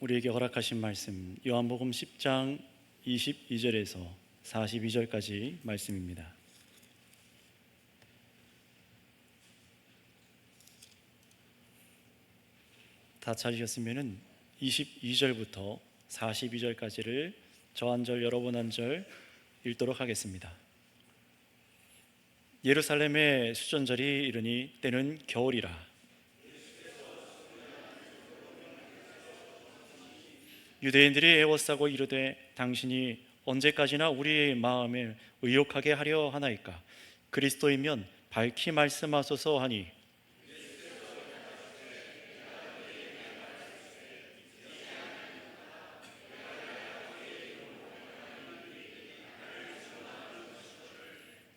우리에게 허락하신 말씀 요한복음 10장 22절에서 42절까지 말씀입니다. 다 찾으셨으면 22절부터 42절까지를 저 한 절 여러분 한 절 읽도록 하겠습니다. 예루살렘의 수전절이 이르니 때는 겨울이라. 유대인들이 애워싸고 이르되 당신이 언제까지나 우리의 마음을 의욕하게 하려 하나이까? 그리스도이면 밝히 말씀하소서 하니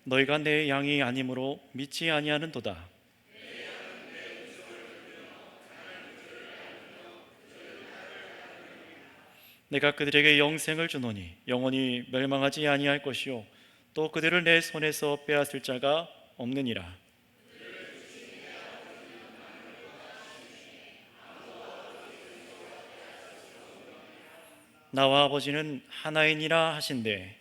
너희가 내 양이 아니므로 믿지 아니하는도다. 내가 그들에게 영생을 주노니 영원히 멸망하지 아니할 것이요 또 그들을 내 손에서 빼앗을 자가 없느니라. 나와 아버지는 하나이니라 하신대.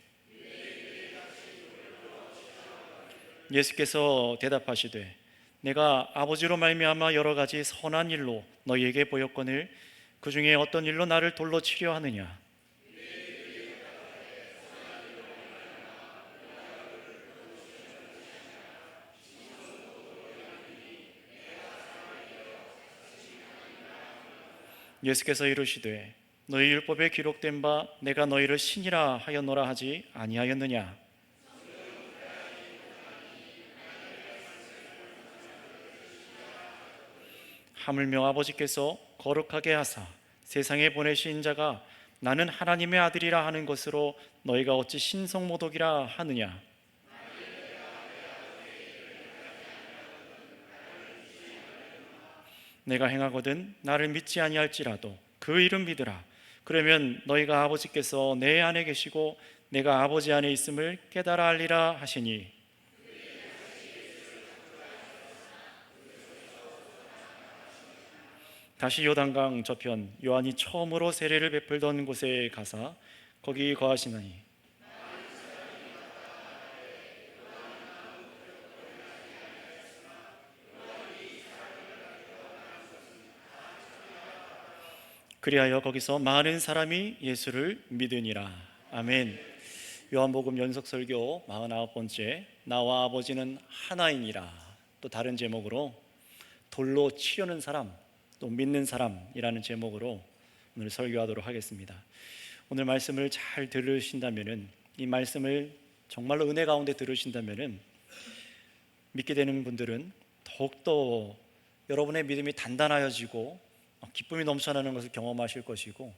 예수께서 대답하시되 내가 아버지로 말미암아 여러 가지 선한 일로 너희에게 보였거늘 그 중에 어떤 일로 나를 돌로 치려 하느냐? 예수께서 이르시되 너희 율법에 기록된 바 내가 너희를 신이라 하였노라 하지 아니하였느냐? 하물며 아버지께서 거룩하게 하사 세상에 보내신 자가 나는 하나님의 아들이라 하는 것으로 너희가 어찌 신성모독이라 하느냐? 내가 행하거든 나를 믿지 아니할지라도 그 이름 믿으라. 그러면 너희가 아버지께서 내 안에 계시고 내가 아버지 안에 있음을 깨달아 알리라 하시니 다시 요단강 저편 요한이 처음으로 세례를 베풀던 곳에 가사 거기 거하시나니 그리하여 거기서 많은 사람이 예수를 믿으니라. 아멘. 요한복음 연속설교 49번째 나와 아버지는 하나이니라. 또 다른 제목으로 돌로 치려는 사람 또 믿는 사람이라는 제목으로 오늘 설교하도록 하겠습니다. 오늘 말씀을 잘 들으신다면은 이 말씀을 정말로 은혜 가운데 들으신다면은 믿게 되는 분들은 더욱더 여러분의 믿음이 단단하여지고 기쁨이 넘쳐나는 것을 경험하실 것이고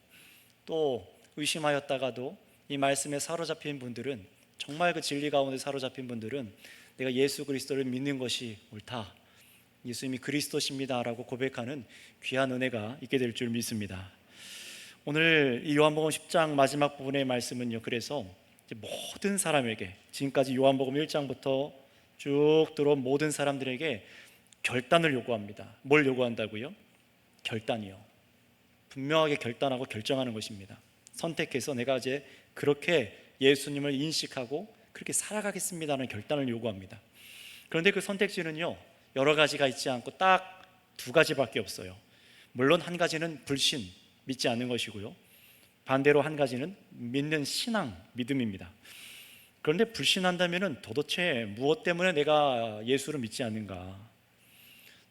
또 의심하였다가도 이 말씀에 사로잡힌 분들은 정말 그 진리 가운데 사로잡힌 분들은 내가 예수 그리스도를 믿는 것이 옳다, 예수님이 그리스도십니다 라고 고백하는 귀한 은혜가 있게 될 줄 믿습니다. 오늘 이 요한복음 10장 마지막 부분의 말씀은요, 그래서 모든 사람에게 지금까지 요한복음 1장부터 쭉 들어온 모든 사람들에게 결단을 요구합니다. 뭘 요구한다고요? 결단이요. 분명하게 결단하고 결정하는 것입니다. 선택해서 내가 이제 그렇게 예수님을 인식하고 그렇게 살아가겠습니다라는 결단을 요구합니다. 그런데 그 선택지는요, 여러 가지가 있지 않고 딱 두 가지밖에 없어요. 물론 한 가지는 불신, 믿지 않는 것이고요, 반대로 한 가지는 믿는 신앙, 믿음입니다. 그런데 불신한다면 도대체 무엇 때문에 내가 예수를 믿지 않는가?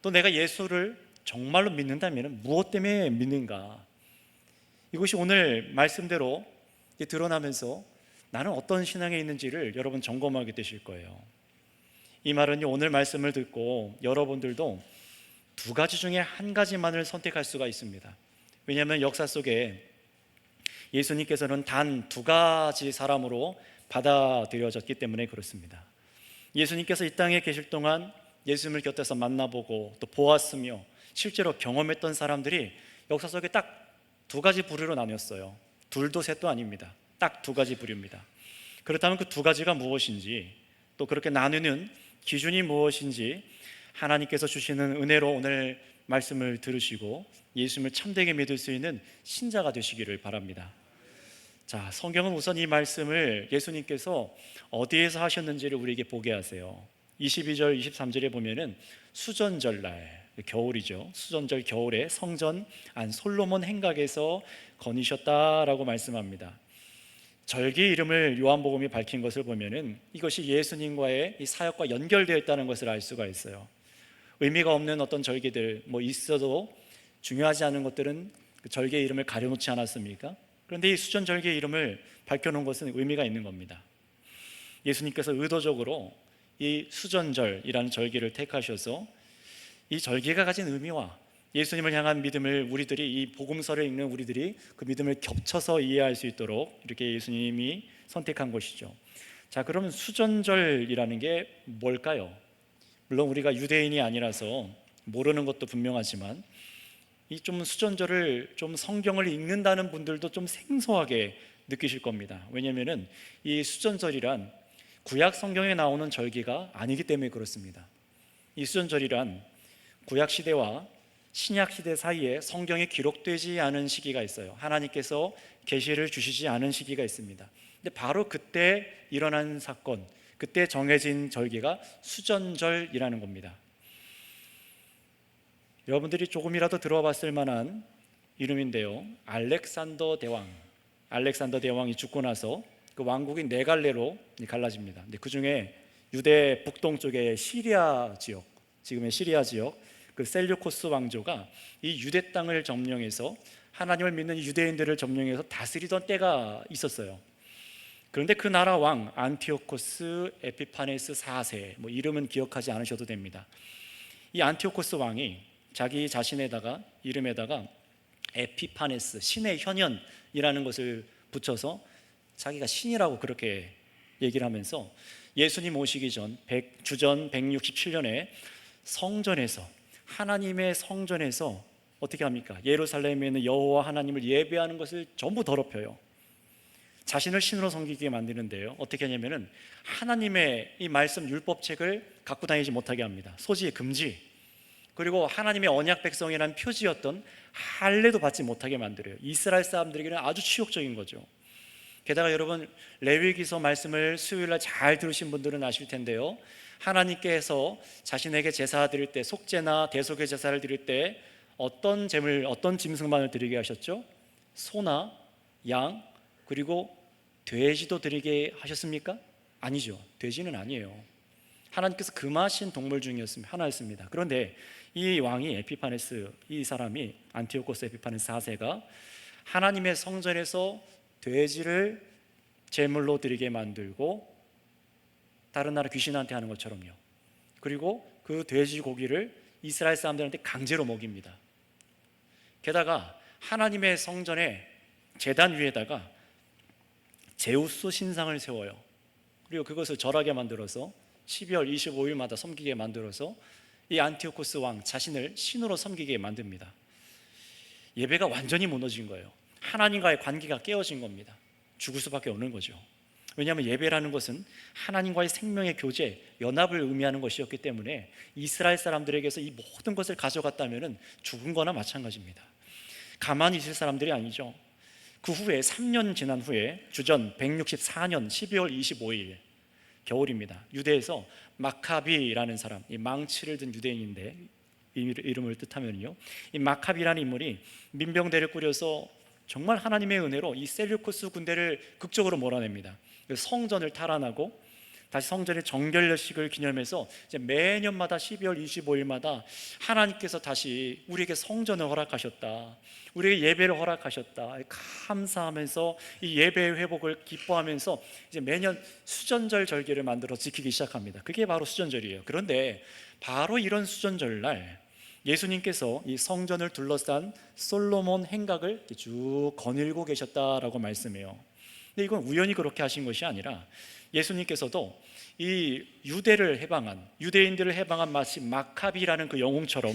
또 내가 예수를 정말로 믿는다면 무엇 때문에 믿는가? 이것이 오늘 말씀대로 드러나면서 나는 어떤 신앙에 있는지를 여러분 점검하게 되실 거예요. 이 말은 오늘 말씀을 듣고 여러분들도 두 가지 중에 한 가지만을 선택할 수가 있습니다. 왜냐하면 역사 속에 예수님께서는 단 두 가지 사람으로 받아들여졌기 때문에 그렇습니다. 예수님께서 이 땅에 계실 동안 예수님을 곁에서 만나보고 또 보았으며 실제로 경험했던 사람들이 역사 속에 딱 두 가지 부류로 나뉘었어요. 둘도 셋도 아닙니다. 딱 두 가지 부류입니다. 그렇다면 그 두 가지가 무엇인지, 또 그렇게 나누는 기준이 무엇인지 하나님께서 주시는 은혜로 오늘 말씀을 들으시고 예수님을 참되게 믿을 수 있는 신자가 되시기를 바랍니다. 자, 성경은 우선 이 말씀을 예수님께서 어디에서 하셨는지를 우리에게 보게 하세요. 22절, 23절에 보면은 수전절날, 겨울이죠. 수전절 겨울에 성전 안 솔로몬 행각에서 거니셨다라고 말씀합니다. 절기 이름을 요한복음이 밝힌 것을 보면은 이것이 예수님과의 이 사역과 연결되어 있다는 것을 알 수가 있어요. 의미가 없는 어떤 절기들 있어도 중요하지 않은 것들은 그 절기의 이름을 가려놓지 않았습니까? 그런데 이 수전절기의 이름을 밝혀놓은 것은 의미가 있는 겁니다. 예수님께서 의도적으로 이 수전절이라는 절기를 택하셔서 이 절기가 가진 의미와 예수님을 향한 믿음을 우리들이, 이 복음서를 읽는 우리들이 그 믿음을 겹쳐서 이해할 수 있도록 이렇게 예수님이 선택한 것이죠. 자, 그러면 수전절이라는 게 뭘까요? 물론 우리가 유대인이 아니라서 모르는 것도 분명하지만 이 좀 수전절을 좀 성경을 읽는다는 분들도 좀 생소하게 느끼실 겁니다. 왜냐하면은 이 수전절이란 구약 성경에 나오는 절기가 아니기 때문에 그렇습니다. 이 수전절이란 구약 시대와 신약 시대 사이에 성경에 기록되지 않은 시기가 있어요. 하나님께서 계시를 주시지 않은 시기가 있습니다. 근데 바로 그때 일어난 사건, 그때 정해진 절기가 수전절이라는 겁니다. 여러분들이 조금이라도 들어봤을 만한 이름인데요, 알렉산더 대왕이 죽고 나서 그 왕국이 네 갈래로 갈라집니다. 근데 그 중에 유대 북동쪽의 시리아 지역, 지금의 시리아 지역, 그 셀류코스 왕조가 이 유대 땅을 점령해서 하나님을 믿는 유대인들을 점령해서 다스리던 때가 있었어요. 그런데 그 나라 왕 안티오코스 에피파네스 4세, 이름은 기억하지 않으셔도 됩니다. 이 안티오코스 왕이 자기 자신에다가 이름에다가 에피파네스, 신의 현현이라는 것을 붙여서 자기가 신이라고 그렇게 얘기를 하면서 예수님 오시기 전 주전 167년에 성전에서, 하나님의 성전에서 어떻게 합니까? 예루살렘에 있는 여호와 하나님을 예배하는 것을 전부 더럽혀요. 자신을 신으로 섬기게 만드는데요, 어떻게 하냐면은 하나님의 이 말씀 율법책을 갖고 다니지 못하게 합니다. 소지 금지, 그리고 하나님의 언약 백성이라는 표지였던 할례도 받지 못하게 만들어요. 이스라엘 사람들에게는 아주 치욕적인 거죠. 게다가 여러분, 레위기서 말씀을 수요일날 잘 들으신 분들은 아실 텐데요, 하나님께서 자신에게 제사 드릴 때, 속죄나 대속의 제사를 드릴 때 어떤 제물, 어떤 짐승만을 드리게 하셨죠? 소나 양, 그리고 돼지도 드리게 하셨습니까? 아니죠. 돼지는 아니에요. 하나님께서 금하신 동물 중이었습니다. 하나였습니다. 그런데 이 왕이 에피파네스, 이 사람이 안티오코스 에피파네스 4세가 하나님의 성전에서 돼지를 제물로 드리게 만들고, 다른 나라 귀신한테 하는 것처럼요. 그리고 그 돼지 고기를 이스라엘 사람들한테 강제로 먹입니다. 게다가 하나님의 성전의 제단 위에다가 제우스 신상을 세워요. 그리고 그것을 절하게 만들어서 12월 25일마다 섬기게 만들어서 이 안티오코스 왕 자신을 신으로 섬기게 만듭니다. 예배가 완전히 무너진 거예요. 하나님과의 관계가 깨어진 겁니다. 죽을 수밖에 없는 거죠. 왜냐하면 예배라는 것은 하나님과의 생명의 교제, 연합을 의미하는 것이었기 때문에 이스라엘 사람들에게서 이 모든 것을 가져갔다면 죽은 거나 마찬가지입니다. 가만히 있을 사람들이 아니죠. 그 후에 3년 지난 후에 주전 164년 12월 25일 겨울입니다. 유대에서 마카비라는 사람, 이 망치를 든 유대인인데 이름을 뜻하면요, 이 마카비라는 인물이 민병대를 꾸려서 정말 하나님의 은혜로 이 셀류코스 군대를 극적으로 몰아냅니다. 성전을 탈환하고 다시 성전의 정결례식을 기념해서 이제 매년마다 12월 25일마다 하나님께서 다시 우리에게 성전을 허락하셨다, 우리에게 예배를 허락하셨다 감사하면서 이 예배의 회복을 기뻐하면서 이제 매년 수전절 절기를 만들어 지키기 시작합니다. 그게 바로 수전절이에요. 그런데 바로 이런 수전절날 예수님께서 이 성전을 둘러싼 솔로몬 행각을 쭉 거닐고 계셨다라고 말씀해요. 근데 이건 우연히 그렇게 하신 것이 아니라 예수님께서도 이 유대인들을 해방한 마치 마카비라는 그 영웅처럼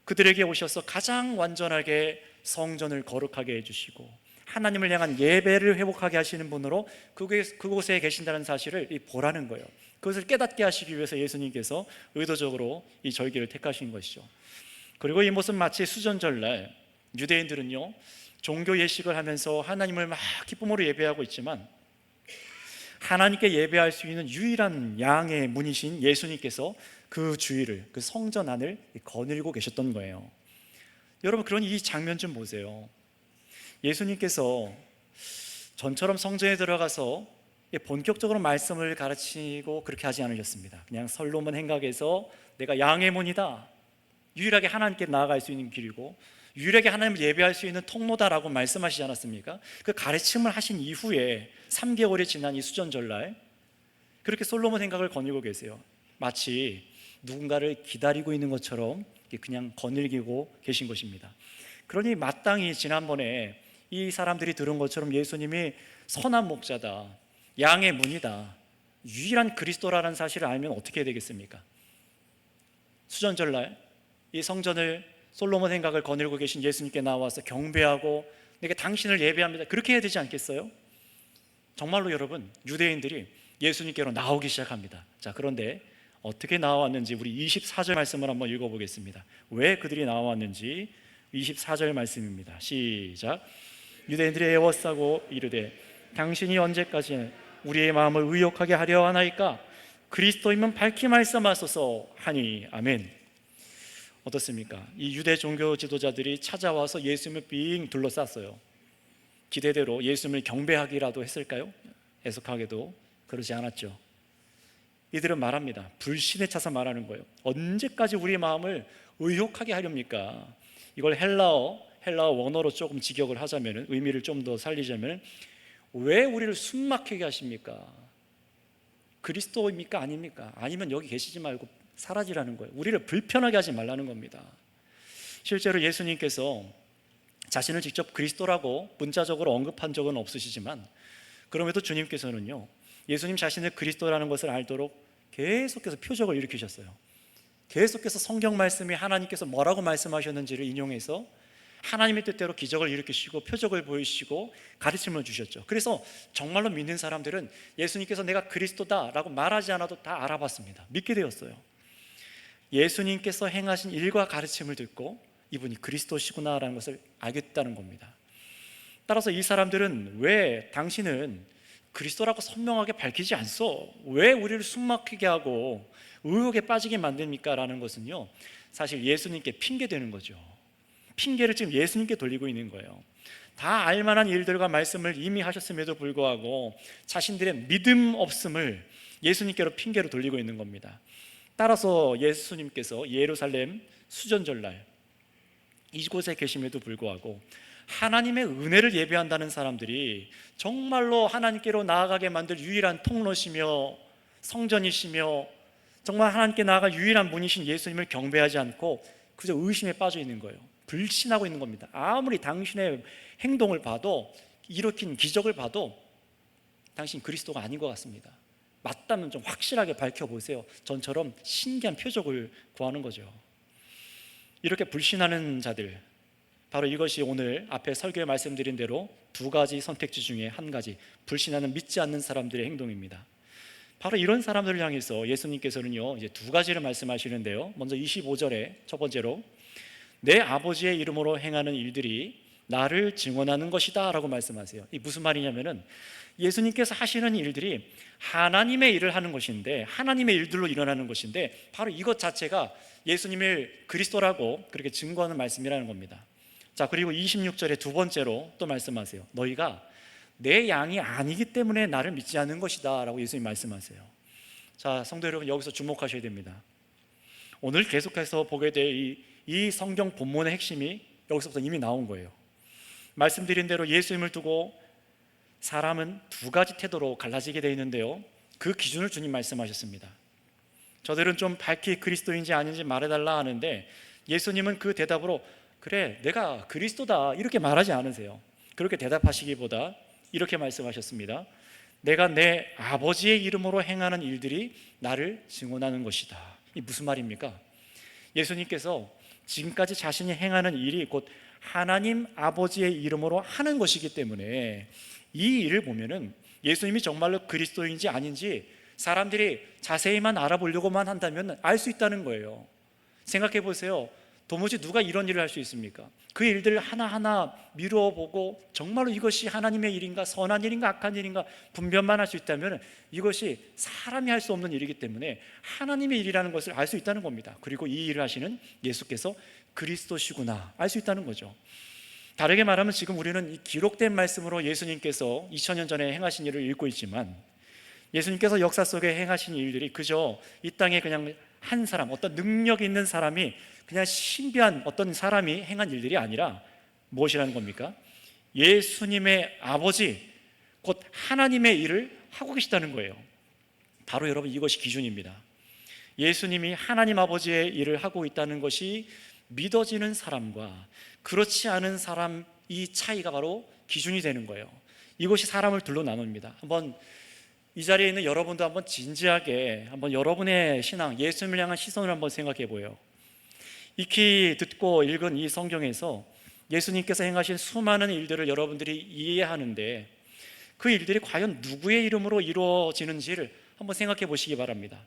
그들에게 오셔서 가장 완전하게 성전을 거룩하게 해주시고 하나님을 향한 예배를 회복하게 하시는 분으로 그곳에 계신다는 사실을 보라는 거예요. 그것을 깨닫게 하시기 위해서 예수님께서 의도적으로 이 절기를 택하신 것이죠. 그리고 이 모습 마치 수전절날 유대인들은요, 종교 예식을 하면서 하나님을 막 기쁨으로 예배하고 있지만 하나님께 예배할 수 있는 유일한 양의 문이신 예수님께서 그 주위를, 그 성전 안을 거닐고 계셨던 거예요. 여러분, 그러니 이 장면 좀 보세요. 예수님께서 전처럼 성전에 들어가서 본격적으로 말씀을 가르치고 그렇게 하지 않으셨습니다. 그냥 솔로몬 행각에서 내가 양의 문이다, 유일하게 하나님께 나아갈 수 있는 길이고 유일하게 하나님을 예배할 수 있는 통로다라고 말씀하시지 않았습니까? 그 가르침을 하신 이후에 3개월이 지난 이 수전절날 그렇게 솔로몬 행각을 거닐고 계세요. 마치 누군가를 기다리고 있는 것처럼 그냥 거닐고 계신 것입니다. 그러니 마땅히 지난번에 이 사람들이 들은 것처럼 예수님이 선한 목자다, 양의 문이다, 유일한 그리스도라는 사실을 알면 어떻게 해야 되겠습니까? 수전절날 이 성전을 솔로몬 행각을 거닐고 계신 예수님께 나와서 경배하고 내가 당신을 예배합니다, 그렇게 해야 되지 않겠어요? 정말로 여러분, 유대인들이 예수님께로 나오기 시작합니다. 자, 그런데 어떻게 나왔는지 우리 24절 말씀을 한번 읽어보겠습니다. 왜 그들이 나왔는지 24절 말씀입니다. 시작. 유대인들이 애워싸고 이르되 당신이 언제까지 우리의 마음을 의욕하게 하려 하나이까? 그리스도이면 밝히 말씀하소서 하니. 아멘. 어떻습니까? 이 유대 종교 지도자들이 찾아와서 예수님을 빙 둘러쌌어요. 기대대로 예수님을 경배하기라도 했을까요? 해석하게도 그러지 않았죠. 이들은 말합니다. 불신에 차서 말하는 거예요. 언제까지 우리의 마음을 의욕하게 하렵니까? 이걸 헬라어 원어로 조금 직역을 하자면, 의미를 좀 더 살리자면, 왜 우리를 숨막히게 하십니까? 그리스도입니까? 아닙니까? 아니면 여기 계시지 말고 사라지라는 거예요. 우리를 불편하게 하지 말라는 겁니다. 실제로 예수님께서 자신을 직접 그리스도라고 문자적으로 언급한 적은 없으시지만, 그럼에도 주님께서는요, 예수님 자신을 그리스도라는 것을 알도록 계속해서 표적을 일으키셨어요. 계속해서 성경 말씀이 하나님께서 뭐라고 말씀하셨는지를 인용해서 하나님의 뜻대로 기적을 일으키시고 표적을 보이시고 가르침을 주셨죠. 그래서 정말로 믿는 사람들은 예수님께서 내가 그리스도다라고 말하지 않아도 다 알아봤습니다. 믿게 되었어요. 예수님께서 행하신 일과 가르침을 듣고 이분이 그리스도시구나라는 것을 알겠다는 겁니다. 따라서 이 사람들은 왜 당신은 그리스도라고 선명하게 밝히지 않소? 왜 우리를 숨막히게 하고 의혹에 빠지게 만듭니까? 라는 것은요, 사실 예수님께 핑계대는 거죠. 핑계를 지금 예수님께 돌리고 있는 거예요. 다 알만한 일들과 말씀을 이미 하셨음에도 불구하고 자신들의 믿음 없음을 예수님께로 핑계로 돌리고 있는 겁니다. 따라서 예수님께서 예루살렘 수전절날 이곳에 계심에도 불구하고 하나님의 은혜를 예배한다는 사람들이 정말로 하나님께로 나아가게 만들 유일한 통로시며 성전이시며 정말 하나님께 나아갈 유일한 분이신 예수님을 경배하지 않고 그저 의심에 빠져 있는 거예요. 불신하고 있는 겁니다. 아무리 당신의 행동을 봐도, 일으킨 기적을 봐도 당신 그리스도가 아닌 것 같습니다. 맞다면 좀 확실하게 밝혀보세요. 전처럼 신기한 표적을 구하는 거죠. 이렇게 불신하는 자들, 바로 이것이 오늘 앞에 설교에 말씀드린 대로 두 가지 선택지 중에 한 가지, 불신하는 믿지 않는 사람들의 행동입니다. 바로 이런 사람들을 향해서 예수님께서는요, 이제 두 가지를 말씀하시는데요. 먼저 25절에 첫 번째로 내 아버지의 이름으로 행하는 일들이 나를 증언하는 것이다 라고 말씀하세요. 이 무슨 말이냐면은 예수님께서 하시는 일들이 하나님의 일을 하는 것인데, 하나님의 일들로 일어나는 것인데, 바로 이것 자체가 예수님을 그리스도라고 그렇게 증거하는 말씀이라는 겁니다. 자, 그리고 26절에 두 번째로 또 말씀하세요. 너희가 내 양이 아니기 때문에 나를 믿지 않는 것이다 라고 예수님 말씀하세요. 자, 성도 여러분, 여기서 주목하셔야 됩니다. 오늘 계속해서 보게 될 이 성경 본문의 핵심이 여기서부터 이미 나온 거예요. 말씀드린 대로 예수님을 두고 사람은 두 가지 태도로 갈라지게 되어 있는데요, 그 기준을 주님 말씀하셨습니다. 저들은 좀 밝히 그리스도인지 아닌지 말해달라 하는데 예수님은 그 대답으로 그래, 내가 그리스도다 이렇게 말하지 않으세요. 그렇게 대답하시기보다 이렇게 말씀하셨습니다. 내가 내 아버지의 이름으로 행하는 일들이 나를 증언하는 것이다. 이 무슨 말입니까? 예수님께서 지금까지 자신이 행하는 일이 곧 하나님 아버지의 이름으로 하는 것이기 때문에 이 일을 보면은 예수님이 정말로 그리스도인지 아닌지 사람들이 자세히만 알아보려고만 한다면 알 수 있다는 거예요. 생각해 보세요. 도무지 누가 이런 일을 할 수 있습니까? 그 일들을 하나하나 미루어 보고 정말로 이것이 하나님의 일인가, 선한 일인가, 악한 일인가 분별만 할 수 있다면 이것이 사람이 할 수 없는 일이기 때문에 하나님의 일이라는 것을 알 수 있다는 겁니다. 그리고 이 일을 하시는 예수께서 그리스도시구나 알 수 있다는 거죠. 다르게 말하면 지금 우리는 이 기록된 말씀으로 예수님께서 2000년 전에 행하신 일을 읽고 있지만, 예수님께서 역사 속에 행하신 일들이 그저 이 땅에 그냥 한 사람, 어떤 능력 있는 사람이, 그냥 신비한 어떤 사람이 행한 일들이 아니라 무엇이라는 겁니까? 예수님의 아버지, 곧 하나님의 일을 하고 계시다는 거예요. 바로 여러분, 이것이 기준입니다. 예수님이 하나님 아버지의 일을 하고 있다는 것이 믿어지는 사람과 그렇지 않은 사람, 이 차이가 바로 기준이 되는 거예요. 이것이 사람을 둘로 나눕니다. 한번 이 자리에 있는 여러분도 한번 진지하게 한번 여러분의 신앙, 예수님을 향한 시선을 한번 생각해 보여요. 익히 듣고 읽은 이 성경에서 예수님께서 행하신 수많은 일들을 여러분들이 이해하는데, 그 일들이 과연 누구의 이름으로 이루어지는지를 한번 생각해 보시기 바랍니다.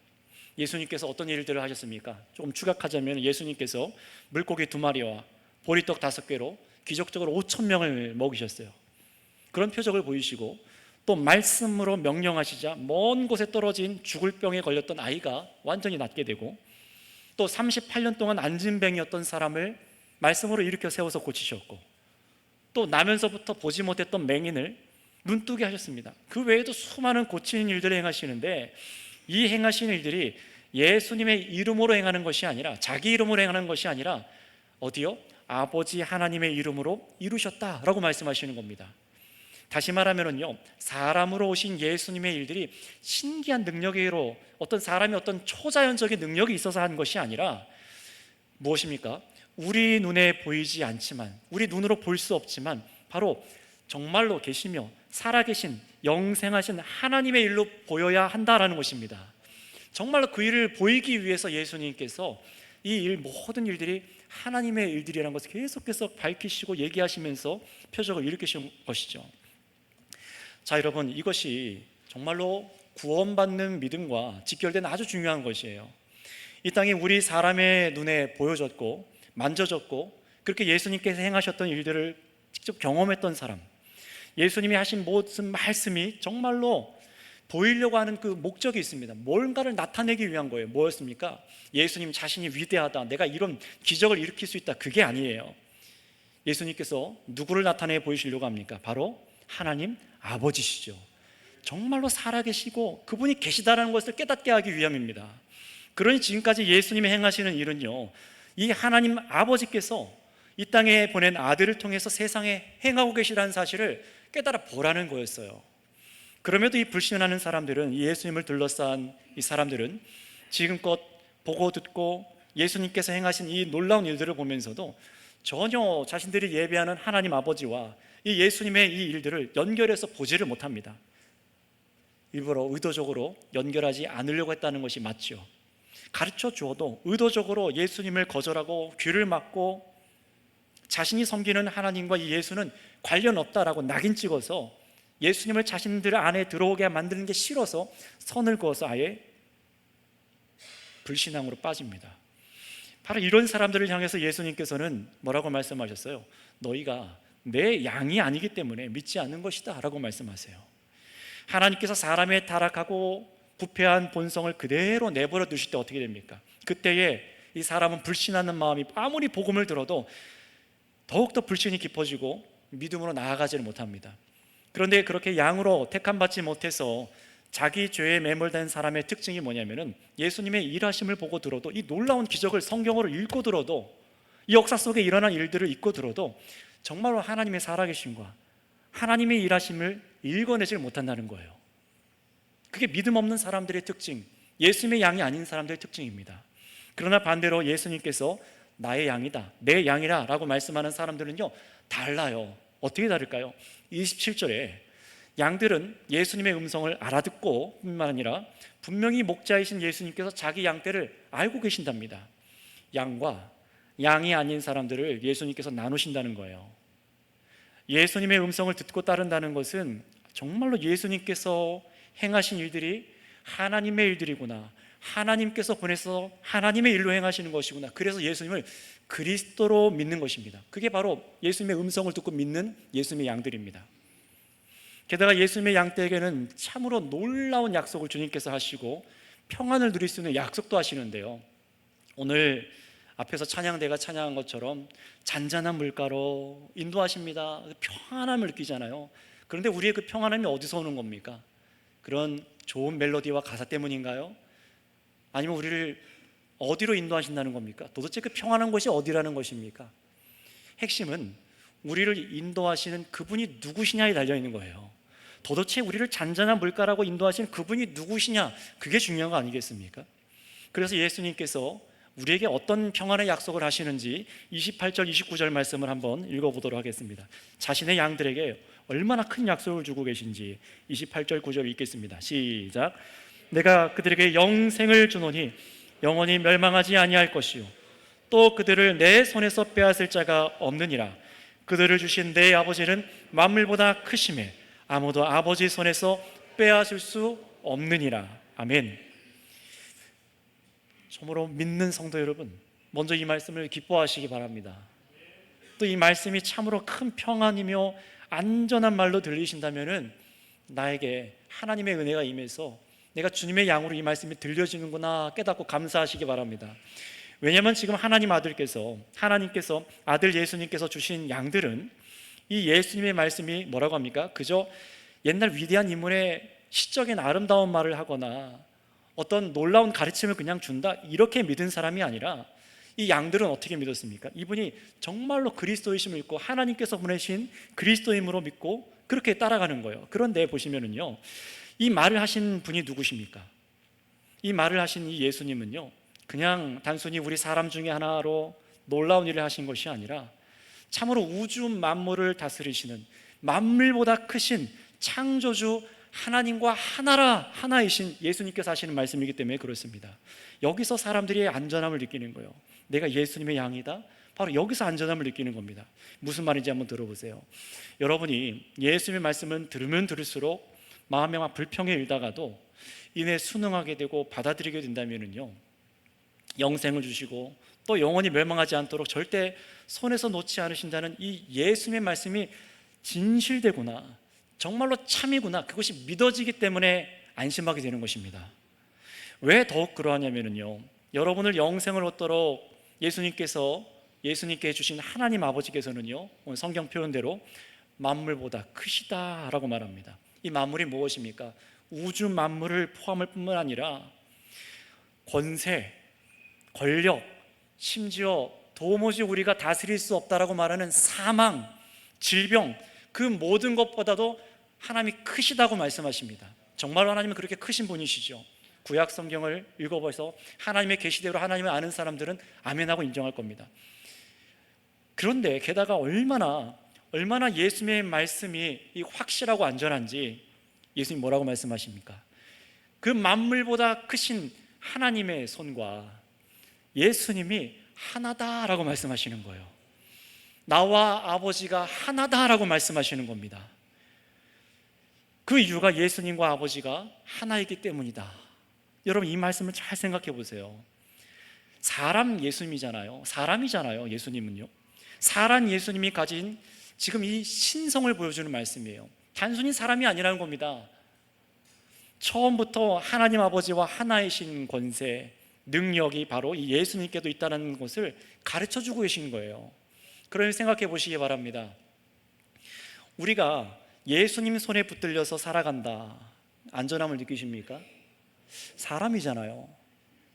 예수님께서 어떤 일들을 하셨습니까? 조금 추격하자면 예수님께서 물고기 2마리와 보리떡 5개로 기적적으로 5,000명을 먹이셨어요. 그런 표적을 보이시고, 또 말씀으로 명령하시자 먼 곳에 떨어진 죽을 병에 걸렸던 아이가 완전히 낫게 되고, 또 38년 동안 안진뱅이였던 사람을 말씀으로 일으켜 세워서 고치셨고, 또 나면서부터 보지 못했던 맹인을 눈뜨게 하셨습니다. 그 외에도 수많은 고치는 일들을 행하시는데, 이 행하신 일들이 예수님의 이름으로 행하는 것이 아니라, 자기 이름으로 행하는 것이 아니라 어디요? 아버지 하나님의 이름으로 이루셨다라고 말씀하시는 겁니다. 다시 말하면요, 사람으로 오신 예수님의 일들이 신기한 능력으로, 어떤 사람이 어떤 초자연적인 능력이 있어서 한 것이 아니라 무엇입니까? 우리 눈에 보이지 않지만, 우리 눈으로 볼 수 없지만 바로 정말로 계시며 살아계신 영생하신 하나님의 일로 보여야 한다라는 것입니다. 정말로 그 일을 보이기 위해서 예수님께서 이 모든 일들이 하나님의 일들이라는 것을 계속해서 밝히시고 얘기하시면서 표적을 일으키신 것이죠. 자, 여러분, 이것이 정말로 구원받는 믿음과 직결된 아주 중요한 것이에요. 이 땅에 우리 사람의 눈에 보여졌고 만져졌고, 그렇게 예수님께서 행하셨던 일들을 직접 경험했던 사람, 예수님이 하신 모든 말씀이 정말로 보이려고 하는 그 목적이 있습니다. 뭔가를 나타내기 위한 거예요. 뭐였습니까? 예수님 자신이 위대하다, 내가 이런 기적을 일으킬 수 있다, 그게 아니에요. 예수님께서 누구를 나타내 보이시려고 합니까? 바로 하나님 아버지시죠. 정말로 살아계시고 그분이 계시다는 것을 깨닫게 하기 위함입니다. 그러니 지금까지 예수님이 행하시는 일은요, 이 하나님 아버지께서 이 땅에 보낸 아들을 통해서 세상에 행하고 계시다는 사실을 깨달아 보라는 거였어요. 그럼에도 이 불신하는 사람들은, 예수님을 둘러싼 이 사람들은 지금껏 보고 듣고 예수님께서 행하신 이 놀라운 일들을 보면서도 전혀 자신들이 예배하는 하나님 아버지와 이 예수님의 이 일들을 연결해서 보지를 못합니다. 일부러 의도적으로 연결하지 않으려고 했다는 것이 맞죠. 가르쳐 주어도 의도적으로 예수님을 거절하고 귀를 막고, 자신이 섬기는 하나님과 이 예수는 관련 없다라고 낙인 찍어서 예수님을 자신들 안에 들어오게 만드는 게 싫어서 선을 그어서 아예 불신앙으로 빠집니다. 바로 이런 사람들을 향해서 예수님께서는 뭐라고 말씀하셨어요? 너희가 내 양이 아니기 때문에 믿지 않는 것이다 라고 말씀하세요. 하나님께서 사람의 타락하고 부패한 본성을 그대로 내버려 두실 때 어떻게 됩니까? 그때에 이 사람은 불신하는 마음이 아무리 복음을 들어도 더욱더 불신이 깊어지고 믿음으로 나아가지를 못합니다. 그런데 그렇게 양으로 택함받지 못해서 자기 죄에 매몰된 사람의 특징이 뭐냐면은, 예수님의 일하심을 보고 들어도, 이 놀라운 기적을 성경으로 읽고 들어도, 이 역사 속에 일어난 일들을 읽고 들어도 정말로 하나님의 살아계심과 하나님의 일하심을 읽어내질 못한다는 거예요. 그게 믿음 없는 사람들의 특징, 예수님의 양이 아닌 사람들의 특징입니다. 그러나 반대로 예수님께서 나의 양이다, 내 양이라 라고 말씀하는 사람들은요, 달라요. 어떻게 다를까요? 27절에 양들은 예수님의 음성을 알아듣고 뿐만 아니라 분명히 목자이신 예수님께서 자기 양떼를 알고 계신답니다. 양과 양이 아닌 사람들을 예수님께서 나누신다는 거예요. 예수님의 음성을 듣고 따른다는 것은 정말로 예수님께서 행하신 일들이 하나님의 일들이구나, 하나님께서 보내서 하나님의 일로 행하시는 것이구나, 그래서 예수님을 그리스도로 믿는 것입니다. 그게 바로 예수님의 음성을 듣고 믿는 예수님의 양들입니다. 게다가 예수님의 양떼에게는 참으로 놀라운 약속을 주님께서 하시고 평안을 누릴 수 있는 약속도 하시는데요, 오늘 앞에서 찬양대가 찬양한 것처럼 잔잔한 물가로 인도하십니다. 평안함을 느끼잖아요. 그런데 우리의 그 평안함이 어디서 오는 겁니까? 그런 좋은 멜로디와 가사 때문인가요? 아니면 우리를 어디로 인도하신다는 겁니까? 도대체 그 평안한 곳이 어디라는 것입니까? 핵심은 우리를 인도하시는 그분이 누구시냐에 달려있는 거예요. 도대체 우리를 잔잔한 물가라고 인도하시는 그분이 누구시냐, 그게 중요한 거 아니겠습니까? 그래서 예수님께서 우리에게 어떤 평안의 약속을 하시는지 28절, 29절 말씀을 한번 읽어보도록 하겠습니다. 자신의 양들에게 얼마나 큰 약속을 주고 계신지 28절 9절 읽겠습니다. 시작. 내가 그들에게 영생을 주노니 영원히 멸망하지 아니할 것이요 또 그들을 내 손에서 빼앗을 자가 없느니라. 그들을 주신 내 아버지는 만물보다 크심에 아무도 아버지 손에서 빼앗을 수 없느니라. 아멘. 참으로 믿는 성도 여러분, 먼저 이 말씀을 기뻐하시기 바랍니다. 또 이 말씀이 참으로 큰 평안이며 안전한 말로 들리신다면 나에게 하나님의 은혜가 임해서 내가 주님의 양으로 이 말씀이 들려지는구나 깨닫고 감사하시기 바랍니다. 왜냐하면 지금 하나님께서 아들 예수님께서 주신 양들은 이 예수님의 말씀이 뭐라고 합니까? 그저 옛날 위대한 인물의 시적인 아름다운 말을 하거나 어떤 놀라운 가르침을 그냥 준다, 이렇게 믿은 사람이 아니라 이 양들은 어떻게 믿었습니까? 이분이 정말로 그리스도이심을 믿고 하나님께서 보내신 그리스도임으로 믿고 그렇게 따라가는 거예요. 그런데 보시면은요, 이 말을 하신 분이 누구십니까? 이 말을 하신 이 예수님은요, 그냥 단순히 우리 사람 중에 하나로 놀라운 일을 하신 것이 아니라 참으로 우주 만물을 다스리시는 만물보다 크신 창조주 하나님과 하나이신 예수님께서 하시는 말씀이기 때문에 그렇습니다. 여기서 사람들이 안전함을 느끼는 거예요. 내가 예수님의 양이다, 바로 여기서 안전함을 느끼는 겁니다. 무슨 말인지 한번 들어보세요. 여러분이 예수님의 말씀은 들으면 들을수록 마음에 막 불평에 일다가도 이내 순응하게 되고 받아들이게 된다면요, 영생을 주시고 또 영원히 멸망하지 않도록 절대 손에서 놓지 않으신다는 이 예수님의 말씀이 진실되구나, 정말로 참이구나, 그것이 믿어지기 때문에 안심하게 되는 것입니다. 왜 더욱 그러하냐면요, 여러분을 영생을 얻도록 예수님께 주신 하나님 아버지께서는요, 오늘 성경 표현대로 만물보다 크시다라고 말합니다. 이 만물이 무엇입니까? 우주 만물을 포함할 뿐만 아니라 권세, 권력, 심지어 도무지 우리가 다스릴 수 없다라고 말하는 사망, 질병, 그 모든 것보다도 하나님이 크시다고 말씀하십니다. 정말로 하나님은 그렇게 크신 분이시죠. 구약 성경을 읽어봐서 하나님의 계시대로 하나님을 아는 사람들은 아멘하고 인정할 겁니다. 그런데 게다가 얼마나 예수님의 말씀이 확실하고 안전한지 예수님 뭐라고 말씀하십니까? 그 만물보다 크신 하나님의 손과 예수님이 하나다라고 말씀하시는 거예요. 나와 아버지가 하나다라고 말씀하시는 겁니다. 그 이유가 예수님과 아버지가 하나이기 때문이다. 여러분, 이 말씀을 잘 생각해 보세요. 사람이잖아요. 예수님은요. 사람 예수님이 가진 지금 이 신성을 보여주는 말씀이에요. 단순히 사람이 아니라는 겁니다. 처음부터 하나님 아버지와 하나이신 권세, 능력이 바로 이 예수님께도 있다는 것을 가르쳐 주고 계신 거예요. 그러니 생각해 보시기 바랍니다. 우리가 예수님 손에 붙들려서 살아간다, 안전함을 느끼십니까? 사람이잖아요.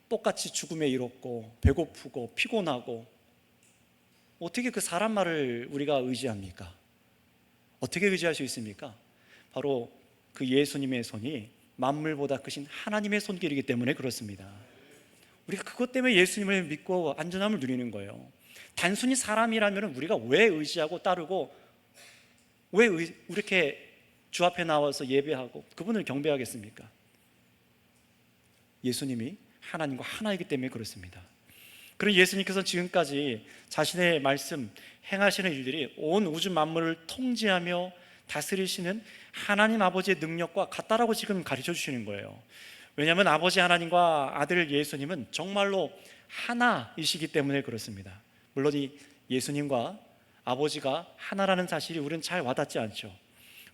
똑같이 죽음에 이롭고 배고프고 피곤하고, 어떻게 그 사람 말을 우리가 의지합니까? 어떻게 의지할 수 있습니까? 바로 그 예수님의 손이 만물보다 크신 하나님의 손길이기 때문에 그렇습니다. 우리가 그것 때문에 예수님을 믿고 안전함을 누리는 거예요. 단순히 사람이라면 우리가 왜 의지하고 따르고 왜 이렇게 주 앞에 나와서 예배하고 그분을 경배하겠습니까? 예수님이 하나님과 하나이기 때문에 그렇습니다. 그런 예수님께서 지금까지 자신의 말씀, 행하시는 일들이 온 우주 만물을 통제하며 다스리시는 하나님 아버지의 능력과 같다라고 지금 가르쳐 주시는 거예요. 왜냐하면 아버지 하나님과 아들 예수님은 정말로 하나이시기 때문에 그렇습니다. 물론 이 예수님과 아버지가 하나라는 사실이 우리는 잘 와닿지 않죠.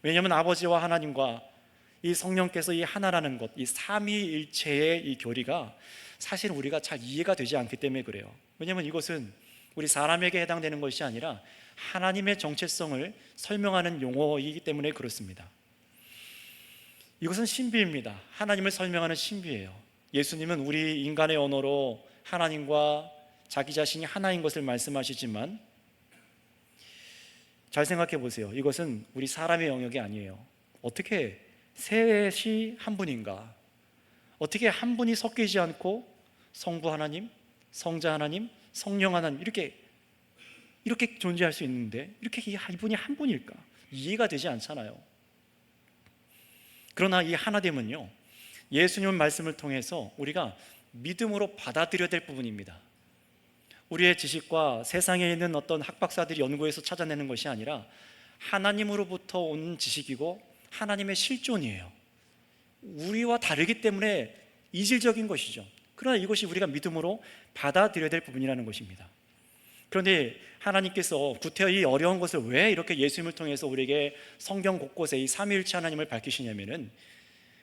왜냐하면 아버지와 하나님과 이 성령께서 이 하나라는 것, 이 삼위일체의 이 교리가 사실 우리가 잘 이해가 되지 않기 때문에 그래요. 왜냐하면 이것은 우리 사람에게 해당되는 것이 아니라 하나님의 정체성을 설명하는 용어이기 때문에 그렇습니다. 이것은 신비입니다. 하나님을 설명하는 신비예요. 예수님은 우리 인간의 언어로 하나님과 자기 자신이 하나인 것을 말씀하시지만 잘 생각해 보세요. 이것은 우리 사람의 영역이 아니에요. 어떻게 셋이 한 분인가? 어떻게 한 분이 섞이지 않고 성부 하나님, 성자 하나님, 성령 하나님 이렇게 존재할 수 있는데 이렇게 이분이 한 분일까? 이해가 되지 않잖아요. 그러나 이 하나됨은요, 예수님 말씀을 통해서 우리가 믿음으로 받아들여야 될 부분입니다. 우리의 지식과 세상에 있는 어떤 학박사들이 연구해서 찾아내는 것이 아니라 하나님으로부터 온 지식이고 하나님의 실존이에요. 우리와 다르기 때문에 이질적인 것이죠. 그러나 이것이 우리가 믿음으로 받아들여야 될 부분이라는 것입니다. 그런데 하나님께서 구태여 이 어려운 것을 왜 이렇게 예수님을 통해서 우리에게 성경 곳곳에 이 삼위일체 하나님을 밝히시냐면은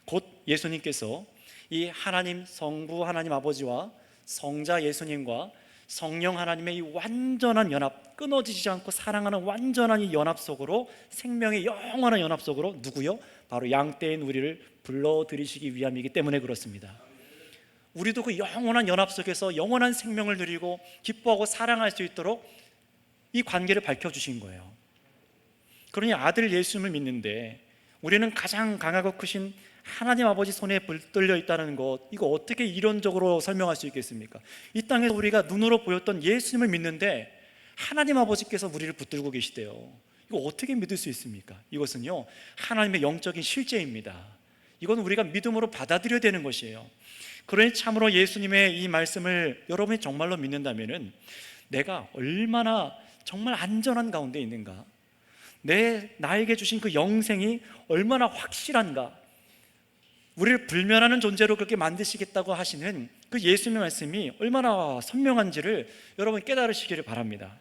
곧 예수님께서 이 하나님 성부 하나님 아버지와 성자 예수님과 성령 하나님의 이 완전한 연합, 끊어지지 않고 사랑하는 완전한 이 연합 속으로, 생명의 영원한 연합 속으로 누구요? 바로 양떼인 우리를 불러들이시기 위함이기 때문에 그렇습니다. 우리도 그 영원한 연합 속에서 영원한 생명을 누리고 기뻐하고 사랑할 수 있도록 이 관계를 밝혀주신 거예요. 그러니 아들 예수님을 믿는데 우리는 가장 강하고 크신 하나님 아버지 손에 붙들려 있다는 것, 이거 어떻게 이론적으로 설명할 수 있겠습니까? 이 땅에서 우리가 눈으로 보였던 예수님을 믿는데 하나님 아버지께서 우리를 붙들고 계시대요. 이거 어떻게 믿을 수 있습니까? 이것은요, 하나님의 영적인 실제입니다. 이건 우리가 믿음으로 받아들여야 되는 것이에요. 그러니 참으로 예수님의 이 말씀을 여러분이 정말로 믿는다면은 내가 얼마나 정말 안전한 가운데 있는가, 나에게 주신 그 영생이 얼마나 확실한가, 우리를 불면하는 존재로 그렇게 만드시겠다고 하시는 그 예수님의 말씀이 얼마나 선명한지를 여러분 깨달으시기를 바랍니다.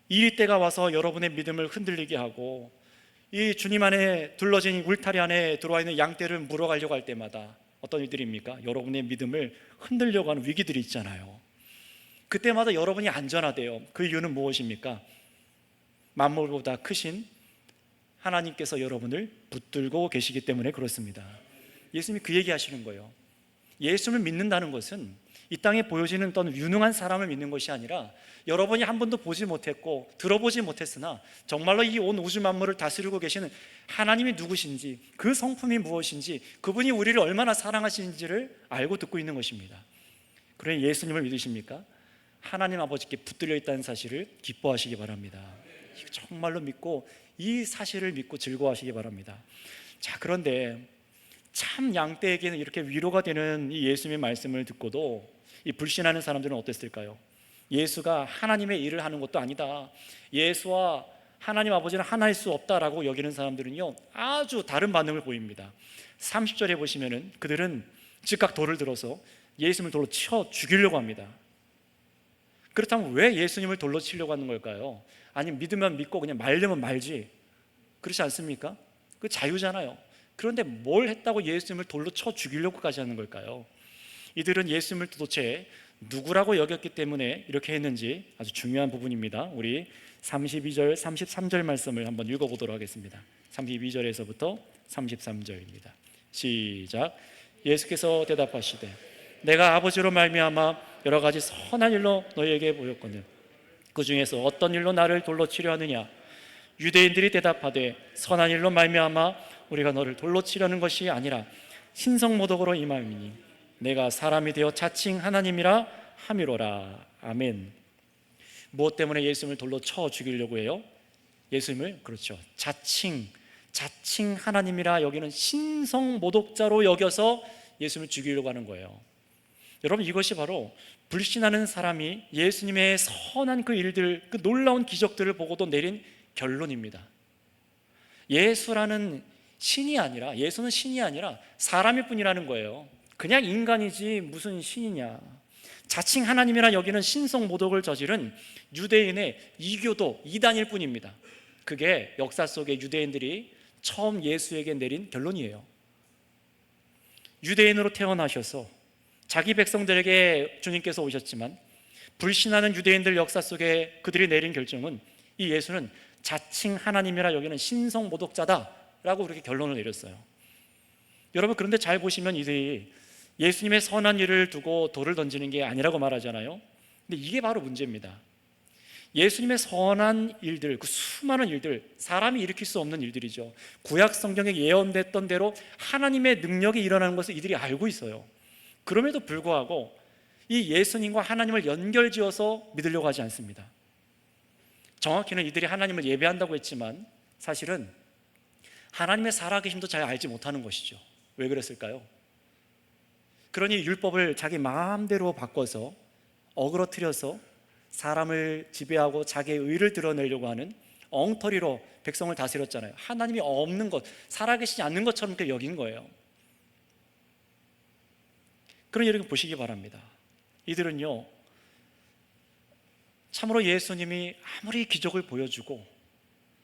이 때가 와서 여러분의 믿음을 흔들리게 하고 이 주님 안에 둘러진 울타리 안에 들어와 있는 양떼를 물어가려고 할 때마다 어떤 일들입니까? 여러분의 믿음을 흔들려고 하는 위기들이 있잖아요. 그때마다 여러분이 안전하대요. 그 이유는 무엇입니까? 만물보다 크신 하나님께서 여러분을 붙들고 계시기 때문에 그렇습니다. 예수님이 그 얘기 하시는 거예요. 예수님을 믿는다는 것은 이 땅에 보여지는 어떤 유능한 사람을 믿는 것이 아니라 여러분이 한 번도 보지 못했고 들어보지 못했으나 정말로 이 온 우주 만물을 다스리고 계시는 하나님이 누구신지, 그 성품이 무엇인지, 그분이 우리를 얼마나 사랑하시는지를 알고 듣고 있는 것입니다. 그러니 예수님을 믿으십니까? 하나님 아버지께 붙들려 있다는 사실을 기뻐하시기 바랍니다. 정말로 믿고 이 사실을 믿고 즐거워하시기 바랍니다. 자, 그런데 참 양떼에게는 이렇게 위로가 되는 이 예수님의 말씀을 듣고도 이 불신하는 사람들은 어땠을까요? 예수가 하나님의 일을 하는 것도 아니다, 예수와 하나님 아버지는 하나일 수 없다라고 여기는 사람들은요, 아주 다른 반응을 보입니다. 30절에 보시면은 그들은 즉각 돌을 들어서 예수님을 돌로 쳐 죽이려고 합니다. 그렇다면 왜 예수님을 돌로 치려고 하는 걸까요? 아니, 믿으면 믿고 그냥 말려면 말지, 그렇지 않습니까? 그 자유잖아요. 그런데 뭘 했다고 예수님을 돌로 쳐 죽이려고까지 하는 걸까요? 이들은 예수님을 도대체 누구라고 여겼기 때문에 이렇게 했는지 아주 중요한 부분입니다. 우리 32절, 33절 말씀을 한번 읽어보도록 하겠습니다. 32절에서부터 33절입니다. 시작. 예수께서 대답하시되 내가 아버지로 말미암아 여러 가지 선한 일로 너희에게 보였거늘 그 중에서 어떤 일로 나를 돌로 치려 하느냐? 유대인들이 대답하되 선한 일로 말미암아 우리가 너를 돌로 치려는 것이 아니라 신성모독으로 임함이니 내가 사람이 되어 자칭 하나님이라 함이로라. 아멘. 무엇 때문에 예수님을 돌로 쳐 죽이려고 해요? 예수님을, 그렇죠, 자칭 하나님이라 여기는 신성모독자로 여겨서 예수님을 죽이려고 하는 거예요. 여러분, 이것이 바로 불신하는 사람이 예수님의 선한 그 일들, 그 놀라운 기적들을 보고도 내린 결론입니다. 예수라는 신이 아니라, 예수는 신이 아니라 사람일 뿐이라는 거예요. 그냥 인간이지 무슨 신이냐. 자칭 하나님이라 여기는 신성 모독을 저지른 유대인의 이교도 이단일 뿐입니다. 그게 역사 속에 유대인들이 처음 예수에게 내린 결론이에요. 유대인으로 태어나셔서 자기 백성들에게 주님께서 오셨지만 불신하는 유대인들 역사 속에 그들이 내린 결정은 이 예수는 자칭 하나님이라 여기는 신성 모독자다라고 그렇게 결론을 내렸어요. 여러분, 그런데 잘 보시면 이들이 예수님의 선한 일을 두고 돌을 던지는 게 아니라고 말하잖아요. 근데 이게 바로 문제입니다. 예수님의 선한 일들, 그 수많은 일들, 사람이 일으킬 수 없는 일들이죠. 구약 성경에 예언됐던 대로 하나님의 능력이 일어나는 것을 이들이 알고 있어요. 그럼에도 불구하고 이 예수님과 하나님을 연결지어서 믿으려고 하지 않습니다. 정확히는 이들이 하나님을 예배한다고 했지만 사실은 하나님의 살아계심도 잘 알지 못하는 것이죠. 왜 그랬을까요? 그러니 율법을 자기 마음대로 바꿔서 어그러뜨려서 사람을 지배하고 자기의 의를 드러내려고 하는 엉터리로 백성을 다스렸잖아요. 하나님이 없는 것, 살아계시지 않는 것처럼 여긴 거예요. 그러니 여러분 보시기 바랍니다. 이들은요, 참으로 예수님이 아무리 기적을 보여주고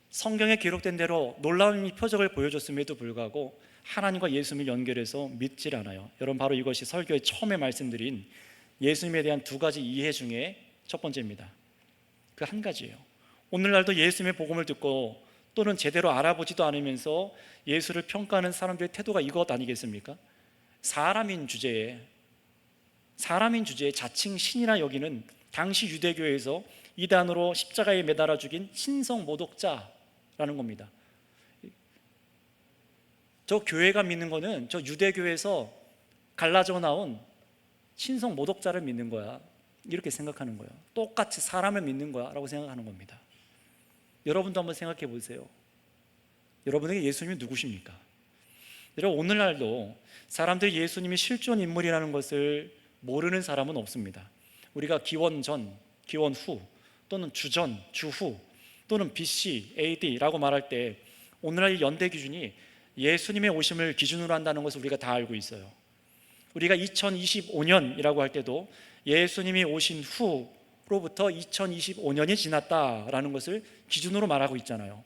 성경에 기록된 대로 놀라운 표적을 보여줬음에도 불구하고 하나님과 예수님을 연결해서 믿질 않아요. 여러분, 바로 이것이 설교의 처음에 말씀드린 예수님에 대한 두 가지 이해 중에 첫 번째입니다. 그 한 가지예요. 오늘날도 예수님의 복음을 듣고 또는 제대로 알아보지도 않으면서 예수를 평가하는 사람들의 태도가 이것 아니겠습니까? 사람인 주제에 자칭 신이라 여기는 당시 유대교에서 이단으로 십자가에 매달아 죽인 신성 모독자라는 겁니다. 저 교회가 믿는 거는 저 유대교에서 갈라져 나온 신성 모독자를 믿는 거야, 이렇게 생각하는 거예요. 똑같이 사람을 믿는 거야 라고 생각하는 겁니다. 여러분도 한번 생각해 보세요. 여러분에게 예수님이 누구십니까? 여러분, 오늘날도 사람들이 예수님이 실존 인물이라는 것을 모르는 사람은 없습니다. 우리가 기원 전, 기원 후, 또는 주전, 주후, 또는 BC, AD라고 말할 때 오늘날 연대 기준이 예수님의 오심을 기준으로 한다는 것을 우리가 다 알고 있어요. 우리가 2025년이라고 할 때도 예수님이 오신 후로부터 2025년이 지났다라는 것을 기준으로 말하고 있잖아요.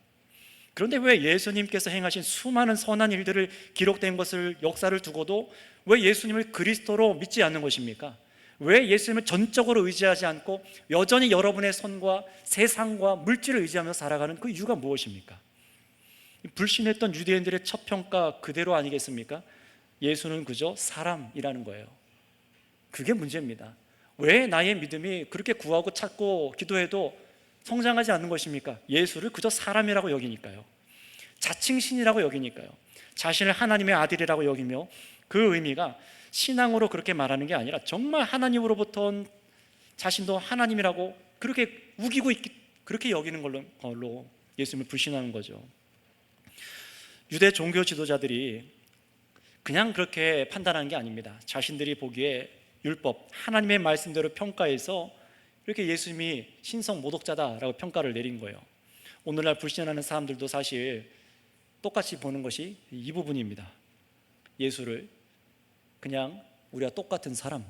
그런데 왜 예수님께서 행하신 수많은 선한 일들을 기록된 것을, 역사를 두고도 왜 예수님을 그리스도로 믿지 않는 것입니까? 왜 예수님을 전적으로 의지하지 않고 여전히 여러분의 손과 세상과 물질을 의지하며 살아가는 그 이유가 무엇입니까? 불신했던 유대인들의 첫 평가 그대로 아니겠습니까? 예수는 그저 사람이라는 거예요. 그게 문제입니다. 왜 나의 믿음이 그렇게 구하고 찾고 기도해도 성장하지 않는 것입니까? 예수를 그저 사람이라고 여기니까요. 자칭 신이라고 여기니까요. 자신을 하나님의 아들이라고 여기며 그 의미가 신앙으로 그렇게 말하는 게 아니라 정말 하나님으로부터 온 자신도 하나님이라고 그렇게 우기고 그렇게 여기는 걸로 예수님을 불신하는 거죠. 유대 종교 지도자들이 그냥 그렇게 판단하는 게 아닙니다. 자신들이 보기에 율법, 하나님의 말씀대로 평가해서 이렇게 예수님이 신성 모독자다라고 평가를 내린 거예요. 오늘날 불신하는 사람들도 사실 똑같이 보는 것이 이 부분입니다. 예수를 그냥 우리와 똑같은 사람,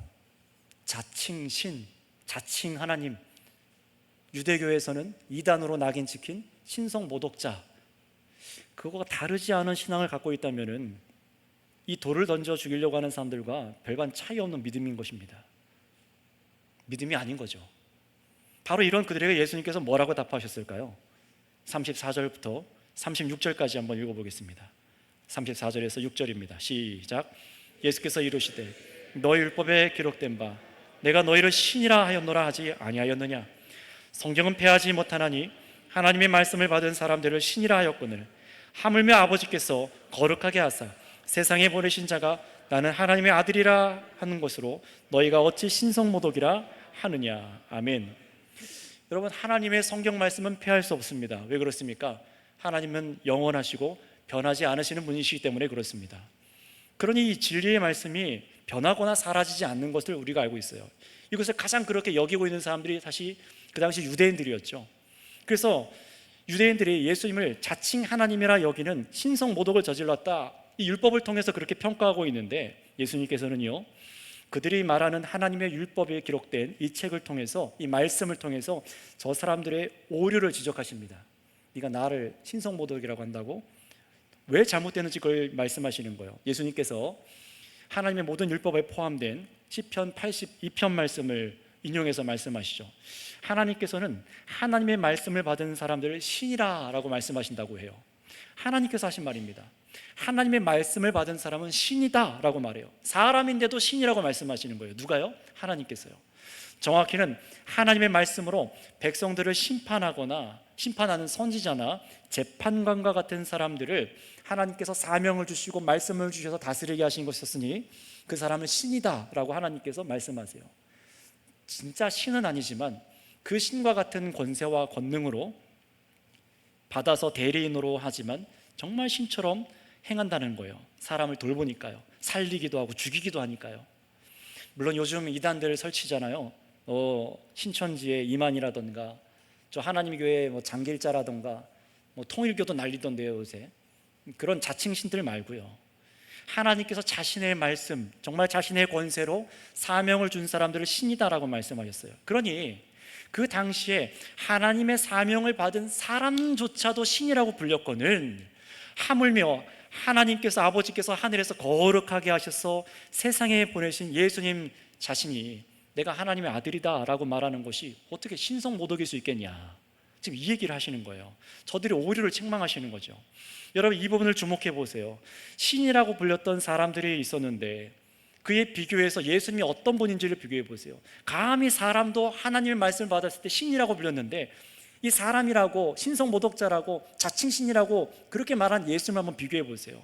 자칭 신, 자칭 하나님, 유대교에서는 이단으로 낙인 찍힌 신성 모독자, 그거가 다르지 않은 신앙을 갖고 있다면 이 돌을 던져 죽이려고 하는 사람들과 별반 차이 없는 믿음인 것입니다. 믿음이 아닌 거죠. 바로 이런 그들에게 예수님께서 뭐라고 답하셨을까요? 34절부터 36절까지 한번 읽어보겠습니다. 34절에서 6절입니다. 시작. 예수께서 이르시되 너희 율법에 기록된 바 내가 너희를 신이라 하였노라 하지 아니하였느냐? 성경은 패하지 못하나니 하나님의 말씀을 받은 사람들을 신이라 하였거늘 하물며 아버지께서 거룩하게 하사 세상에 보내신 자가 나는 하나님의 아들이라 하는 것으로 너희가 어찌 신성모독이라 하느냐? 아멘. 여러분, 하나님의 성경 말씀은 패할 수 없습니다. 왜 그렇습니까? 하나님은 영원하시고 변하지 않으시는 분이시기 때문에 그렇습니다. 그러니 이 진리의 말씀이 변하거나 사라지지 않는 것을 우리가 알고 있어요. 이것을 가장 그렇게 여기고 있는 사람들이 사실 그 당시 유대인들이었죠. 그래서 유대인들이 예수님을 자칭 하나님이라 여기는 신성 모독을 저질렀다, 이 율법을 통해서 그렇게 평가하고 있는데, 예수님께서는요, 그들이 말하는 하나님의 율법에 기록된 이 책을 통해서, 이 말씀을 통해서 저 사람들의 오류를 지적하십니다. 네가 나를 신성 모독이라고 한다고? 왜 잘못되는지 그걸 말씀하시는 거예요. 예수님께서 하나님의 모든 율법에 포함된 시편 82편 말씀을 인용해서 말씀하시죠. 하나님께서는 하나님의 말씀을 받은 사람들을 신이라고 말씀하신다고 해요. 하나님께서 하신 말입니다. 하나님의 말씀을 받은 사람은 신이다 라고 말해요. 사람인데도 신이라고 말씀하시는 거예요. 누가요? 하나님께서요. 정확히는 하나님의 말씀으로 백성들을 심판하는 선지자나 재판관과 같은 사람들을 하나님께서 사명을 주시고 말씀을 주셔서 다스리게 하신 것이었으니 그 사람은 신이다 라고 하나님께서 말씀하세요. 진짜 신은 아니지만 그 신과 같은 권세와 권능으로 받아서 대리인으로 하지만 정말 신처럼 행한다는 거예요. 사람을 돌보니까요. 살리기도 하고 죽이기도 하니까요. 물론 요즘 이단들 설치잖아요. 신천지의 이만이라던가 저 하나님 교회 장길자라던가 통일교도 난리던데요 요새. 그런 자칭 신들 말고요, 하나님께서 자신의 말씀, 정말 자신의 권세로 사명을 준 사람들을 신이다라고 말씀하셨어요. 그러니 그 당시에 하나님의 사명을 받은 사람조차도 신이라고 불렸거늘 하물며 하나님께서, 아버지께서 하늘에서 거룩하게 하셔서 세상에 보내신 예수님 자신이 내가 하나님의 아들이다 라고 말하는 것이 어떻게 신성 모독일 수 있겠냐, 지금 이 얘기를 하시는 거예요. 저들이 오류를 책망하시는 거죠. 여러분, 이 부분을 주목해 보세요. 신이라고 불렸던 사람들이 있었는데 그에 비교해서 예수님이 어떤 분인지를 비교해 보세요. 감히 사람도 하나님의 말씀을 받았을 때 신이라고 불렸는데 이 사람이라고, 신성 모독자라고, 자칭 신이라고 그렇게 말한 예수님을 한번 비교해 보세요.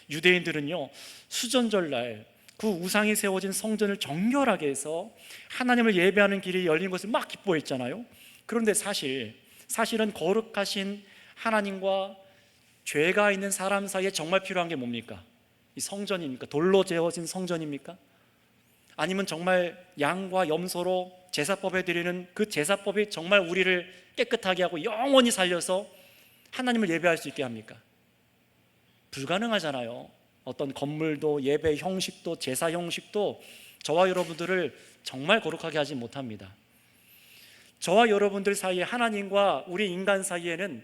유대인들은요, 수전절날 그 우상이 세워진 성전을 정결하게 해서 하나님을 예배하는 길이 열린 것을 막 기뻐했잖아요. 그런데 사실은 거룩하신 하나님과 죄가 있는 사람 사이에 정말 필요한 게 뭡니까? 이 성전입니까? 돌로 재워진 성전입니까? 아니면 정말 양과 염소로 제사법에 드리는 그 제사법이 정말 우리를 깨끗하게 하고 영원히 살려서 하나님을 예배할 수 있게 합니까? 불가능하잖아요. 어떤 건물도, 예배 형식도, 제사 형식도 저와 여러분들을 정말 거룩하게 하지 못합니다. 저와 여러분들 사이에, 하나님과 우리 인간 사이에는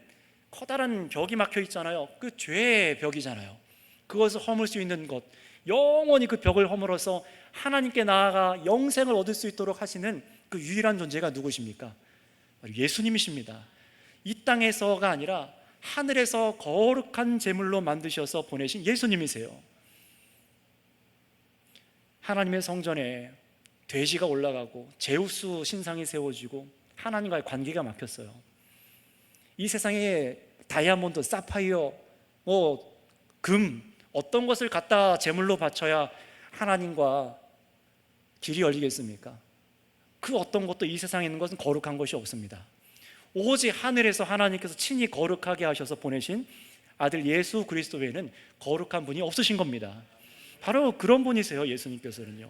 커다란 벽이 막혀 있잖아요. 그 죄의 벽이잖아요. 그것을 허물 수 있는 것, 영원히 그 벽을 허물어서 하나님께 나아가 영생을 얻을 수 있도록 하시는 그 유일한 존재가 누구십니까? 예수님이십니다. 이 땅에서가 아니라 하늘에서 거룩한 제물로 만드셔서 보내신 예수님이세요. 하나님의 성전에 돼지가 올라가고 제우스 신상이 세워지고 하나님과의 관계가 막혔어요. 이 세상에 다이아몬드, 사파이어, 금, 어떤 것을 갖다 제물로 바쳐야 하나님과 길이 열리겠습니까? 그 어떤 것도 이 세상에 있는 것은 거룩한 것이 없습니다. 오직 하늘에서 하나님께서 친히 거룩하게 하셔서 보내신 아들 예수 그리스도 외에는 거룩한 분이 없으신 겁니다. 바로 그런 분이세요. 예수님께서는요,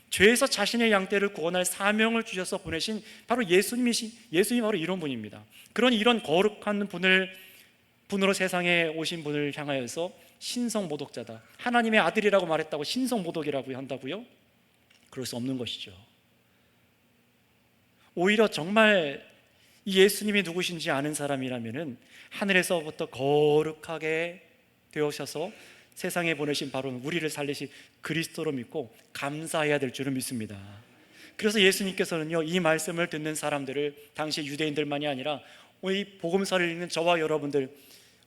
죄에서 자신의 양떼를 구원할 사명을 주셔서 보내신 바로 예수님이 바로 이런 분입니다. 이런 거룩한 분으로 세상에 오신 분을 향하여서 신성 모독자다, 하나님의 아들이라고 말했다고 신성 모독이라고 한다고요? 그럴 수 없는 것이죠. 오히려 정말 이 예수님이 누구신지 아는 사람이라면 하늘에서부터 거룩하게 되어셔서 세상에 보내신 바로 우리를 살리신 그리스도로 믿고 감사해야 될 줄을 믿습니다. 그래서 예수님께서는요, 이 말씀을 듣는 사람들을, 당시 유대인들만이 아니라 이 복음서를 읽는 저와 여러분들,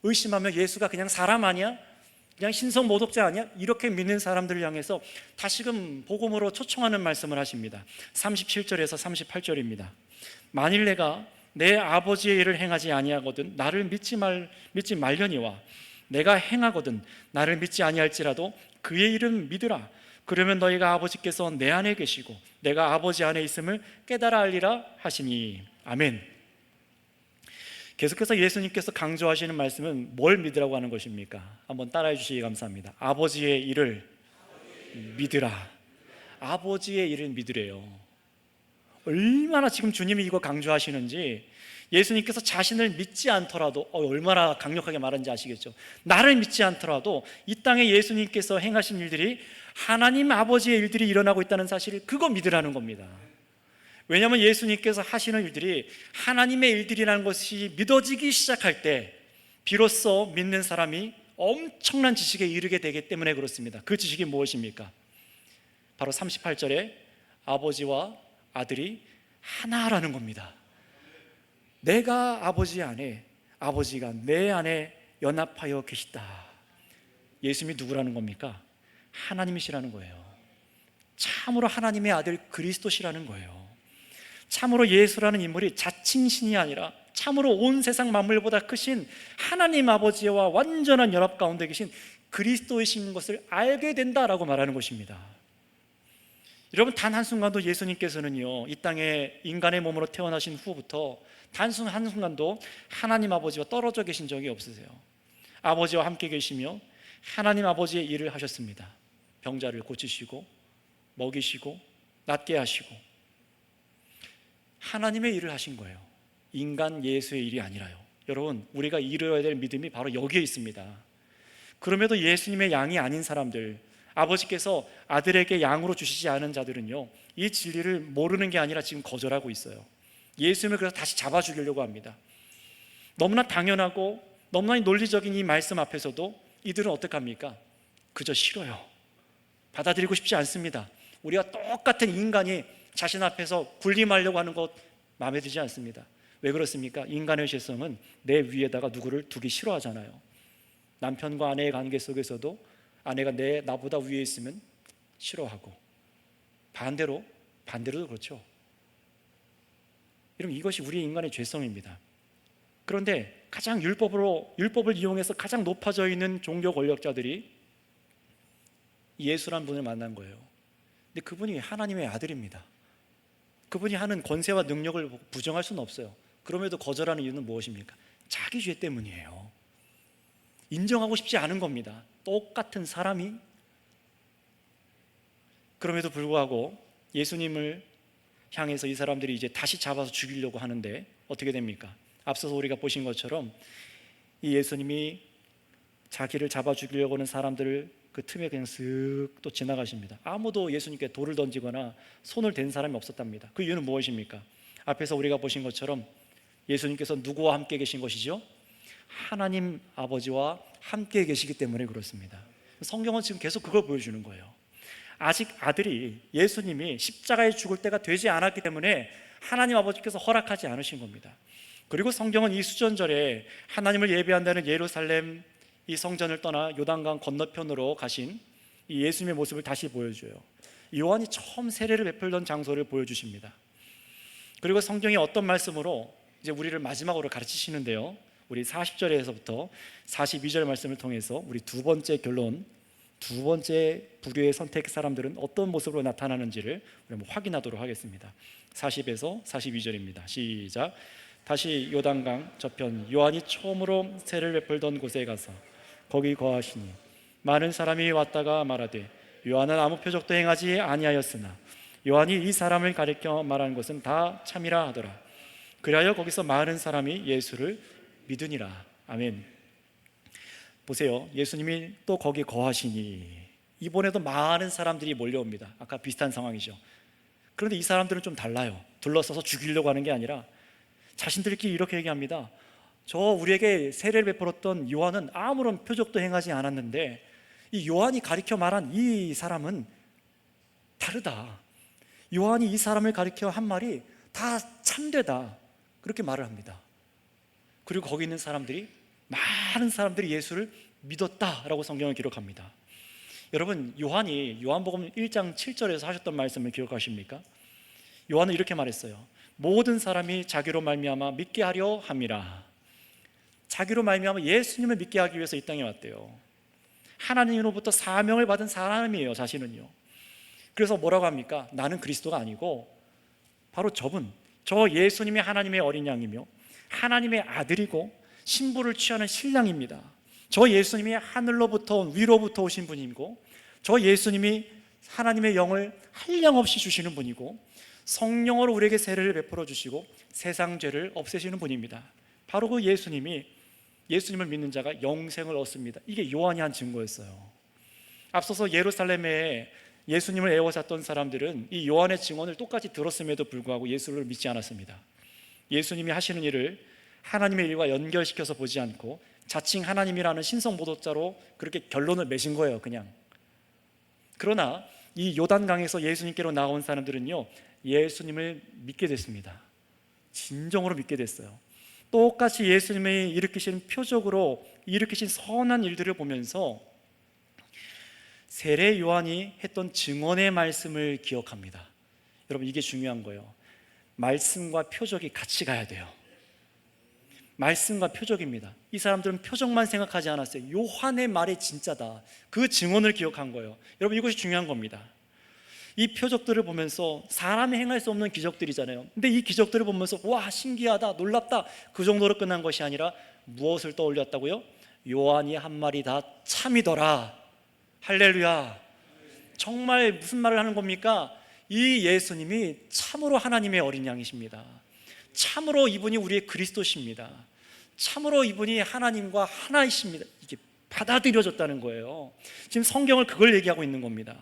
의심하며 예수가 그냥 사람 아니야? 그냥 신성 모독자 아니야? 이렇게 믿는 사람들을 향해서 다시금 복음으로 초청하는 말씀을 하십니다. 37절에서 38절입니다. 만일 내가 내 아버지의 일을 행하지 아니하거든 나를 믿지 말려니와 내가 행하거든 나를 믿지 아니할지라도 그의 일은 믿으라. 그러면 너희가 아버지께서 내 안에 계시고 내가 아버지 안에 있음을 깨달아 알리라 하시니. 아멘. 계속해서 예수님께서 강조하시는 말씀은 뭘 믿으라고 하는 것입니까? 한번 따라해 주시기 감사합니다. 아버지의 일을 믿으라. 아버지의 일을 믿으래요. 얼마나 지금 주님이 이거 강조하시는지 예수님께서 자신을 믿지 않더라도 얼마나 강력하게 말하는지 아시겠죠? 나를 믿지 않더라도 이 땅에 예수님께서 행하신 일들이 하나님 아버지의 일들이 일어나고 있다는 사실을 그거 믿으라는 겁니다. 왜냐하면 예수님께서 하시는 일들이 하나님의 일들이라는 것이 믿어지기 시작할 때 비로소 믿는 사람이 엄청난 지식에 이르게 되기 때문에 그렇습니다. 그 지식이 무엇입니까? 바로 38절에 아버지와 아들이 하나라는 겁니다. 내가 아버지 안에, 아버지가 내 안에 연합하여 계시다. 예수님이 누구라는 겁니까? 하나님이시라는 거예요. 참으로 하나님의 아들 그리스도시라는 거예요. 참으로 예수라는 인물이 자칭 신이 아니라 참으로 온 세상 만물보다 크신 하나님 아버지와 완전한 연합 가운데 계신 그리스도이신 것을 알게 된다라고 말하는 것입니다. 여러분, 단 한순간도 예수님께서는요, 이 땅에 인간의 몸으로 태어나신 후부터 단순 한순간도 하나님 아버지와 떨어져 계신 적이 없으세요. 아버지와 함께 계시며 하나님 아버지의 일을 하셨습니다. 병자를 고치시고 먹이시고 낫게 하시고 하나님의 일을 하신 거예요. 인간 예수의 일이 아니라요. 여러분, 우리가 이루어야 될 믿음이 바로 여기에 있습니다. 그럼에도 예수님의 양이 아닌 사람들, 아버지께서 아들에게 양으로 주시지 않은 자들은요, 이 진리를 모르는 게 아니라 지금 거절하고 있어요. 예수님을 그래서 다시 잡아 죽이려고 합니다. 너무나 당연하고 너무나 논리적인 이 말씀 앞에서도 이들은 어떡합니까? 그저 싫어요. 받아들이고 싶지 않습니다. 우리가 똑같은 인간이 자신 앞에서 군림하려고 하는 것 마음에 들지 않습니다. 왜 그렇습니까? 인간의 죄성은 내 위에다가 누구를 두기 싫어하잖아요. 남편과 아내의 관계 속에서도 아내가 나보다 위에 있으면 싫어하고, 반대로도 그렇죠. 여러분, 이것이 우리 인간의 죄성입니다. 그런데 가장 율법을 이용해서 가장 높아져 있는 종교 권력자들이 예수란 분을 만난 거예요. 근데 그분이 하나님의 아들입니다. 그분이 하는 권세와 능력을 부정할 수는 없어요. 그럼에도 거절하는 이유는 무엇입니까? 자기 죄 때문이에요. 인정하고 싶지 않은 겁니다. 똑같은 사람이. 그럼에도 불구하고 예수님을 향해서 이 사람들이 이제 다시 잡아서 죽이려고 하는데 어떻게 됩니까? 앞서서 우리가 보신 것처럼 이 예수님이 자기를 잡아 죽이려고 하는 사람들을 그 틈에 그냥 쓱 또 지나가십니다. 아무도 예수님께 돌을 던지거나 손을 댄 사람이 없었답니다. 그 이유는 무엇입니까? 앞에서 우리가 보신 것처럼 예수님께서 누구와 함께 계신 것이죠? 하나님 아버지와 함께 계시기 때문에 그렇습니다. 성경은 지금 계속 그걸 보여주는 거예요. 아직 아들이, 예수님이 십자가에 죽을 때가 되지 않았기 때문에 하나님 아버지께서 허락하지 않으신 겁니다. 그리고 성경은 이 수전절에 하나님을 예배한다는 예루살렘 이 성전을 떠나 요단강 건너편으로 가신 이 예수님의 모습을 다시 보여줘요. 요한이 처음 세례를 베풀던 장소를 보여주십니다. 그리고 성경이 어떤 말씀으로 이제 우리를 마지막으로 가르치시는데요, 우리 40절에서부터 42절 말씀을 통해서 우리 두 번째 결론, 두 번째 부류의 선택 사람들은 어떤 모습으로 나타나는지를 우리 한번 확인하도록 하겠습니다. 40에서 42절입니다. 시작. 다시 요단강 저편 요한이 처음으로 세례를 베풀던 곳에 가서 거기 거하시니 많은 사람이 왔다가 말하되 요한은 아무 표적도 행하지 아니하였으나 요한이 이 사람을 가리켜 말하는 것은 다 참이라 하더라. 그리하여 거기서 많은 사람이 예수를 믿으니라. 아멘. 보세요, 예수님이 또 거기 거하시니 이번에도 많은 사람들이 몰려옵니다. 아까 비슷한 상황이죠. 그런데 이 사람들은 좀 달라요. 둘러서서 죽이려고 하는 게 아니라 자신들끼리 이렇게 얘기합니다. 우리에게 세례를 베풀었던 요한은 아무런 표적도 행하지 않았는데 이 요한이 가리켜 말한 이 사람은 다르다. 요한이 이 사람을 가리켜 한 말이 다 참되다. 그렇게 말을 합니다. 그리고 거기 있는 사람들이, 많은 사람들이 예수를 믿었다라고 성경을 기록합니다. 여러분, 요한이 요한복음 1장 7절에서 하셨던 말씀을 기억하십니까? 요한은 이렇게 말했어요. 모든 사람이 자기로 말미암아 믿게 하려 함이라. 자기로 말미암아 예수님을 믿게 하기 위해서 이 땅에 왔대요. 하나님으로부터 사명을 받은 사람이에요, 자신은요. 그래서 뭐라고 합니까? 나는 그리스도가 아니고 바로 저 예수님이 하나님의 어린 양이며 하나님의 아들이고 신부를 취하는 신랑입니다. 저 예수님이 하늘로부터 위로부터 오신 분이고 저 예수님이 하나님의 영을 한량없이 주시는 분이고 성령으로 우리에게 세례를 베풀어 주시고 세상 죄를 없애시는 분입니다. 바로 그 예수님을 믿는 자가 영생을 얻습니다. 이게 요한이 한 증거였어요. 앞서서 예루살렘에 예수님을 애워쌌던 사람들은 이 요한의 증언을 똑같이 들었음에도 불구하고 예수를 믿지 않았습니다. 예수님이 하시는 일을 하나님의 일과 연결시켜서 보지 않고 자칭 하나님이라는 신성모독자로 그렇게 결론을 맺은 거예요, 그냥. 그러나 이 요단강에서 예수님께로 나온 사람들은요, 예수님을 믿게 됐습니다. 진정으로 믿게 됐어요. 똑같이 예수님이 일으키신 표적으로 일으키신 선한 일들을 보면서 세례 요한이 했던 증언의 말씀을 기억합니다. 여러분, 이게 중요한 거예요. 말씀과 표적이 같이 가야 돼요. 말씀과 표적입니다. 이 사람들은 표적만 생각하지 않았어요. 요한의 말이 진짜다, 그 증언을 기억한 거예요. 여러분, 이것이 중요한 겁니다. 이 표적들을 보면서 사람이 행할 수 없는 기적들이잖아요. 근데 이 기적들을 보면서 와, 신기하다, 놀랍다, 그 정도로 끝난 것이 아니라 무엇을 떠올렸다고요? 요한이 한 말이 다 참이더라. 할렐루야. 정말 무슨 말을 하는 겁니까? 이 예수님이 참으로 하나님의 어린 양이십니다. 참으로 이분이 우리의 그리스도십니다. 참으로 이분이 하나님과 하나이십니다. 이게 받아들여졌다는 거예요. 지금 성경을 그걸 얘기하고 있는 겁니다.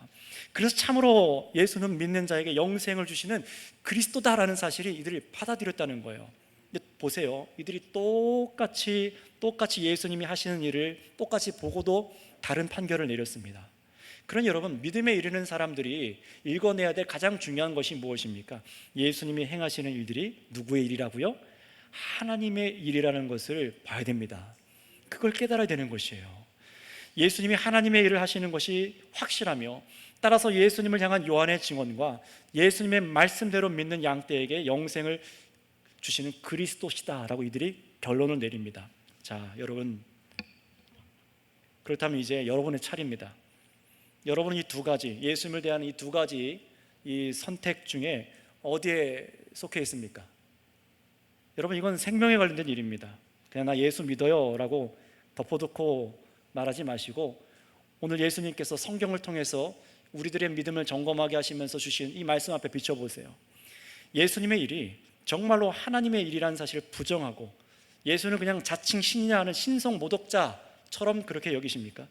그래서 참으로 예수는 믿는 자에게 영생을 주시는 그리스도다라는 사실이 이들이 받아들였다는 거예요. 근데 보세요, 이들이 똑같이 예수님이 하시는 일을 똑같이 보고도 다른 판결을 내렸습니다. 그러니 여러분, 믿음에 이르는 사람들이 읽어내야 될 가장 중요한 것이 무엇입니까? 예수님이 행하시는 일들이 누구의 일이라고요? 하나님의 일이라는 것을 봐야 됩니다. 그걸 깨달아야 되는 것이에요. 예수님이 하나님의 일을 하시는 것이 확실하며, 따라서 예수님을 향한 요한의 증언과 예수님의 말씀대로 믿는 양떼에게 영생을 주시는 그리스도시다라고 이들이 결론을 내립니다. 자, 여러분, 그렇다면 이제 여러분의 차례입니다. 여러분은 이 두 가지, 예수님을 대한 이 두 가지 이 선택 중에 어디에 속해 있습니까? 여러분, 이건 생명에 관련된 일입니다. 그냥 나 예수 믿어요 라고 덮어놓고 말하지 마시고, 오늘 예수님께서 성경을 통해서 우리들의 믿음을 점검하게 하시면서 주신 이 말씀 앞에 비춰보세요. 예수님의 일이 정말로 하나님의 일이라는 사실을 부정하고 예수는 그냥 자칭 신이냐 하는 신성 모독자처럼 그렇게 여기십니까?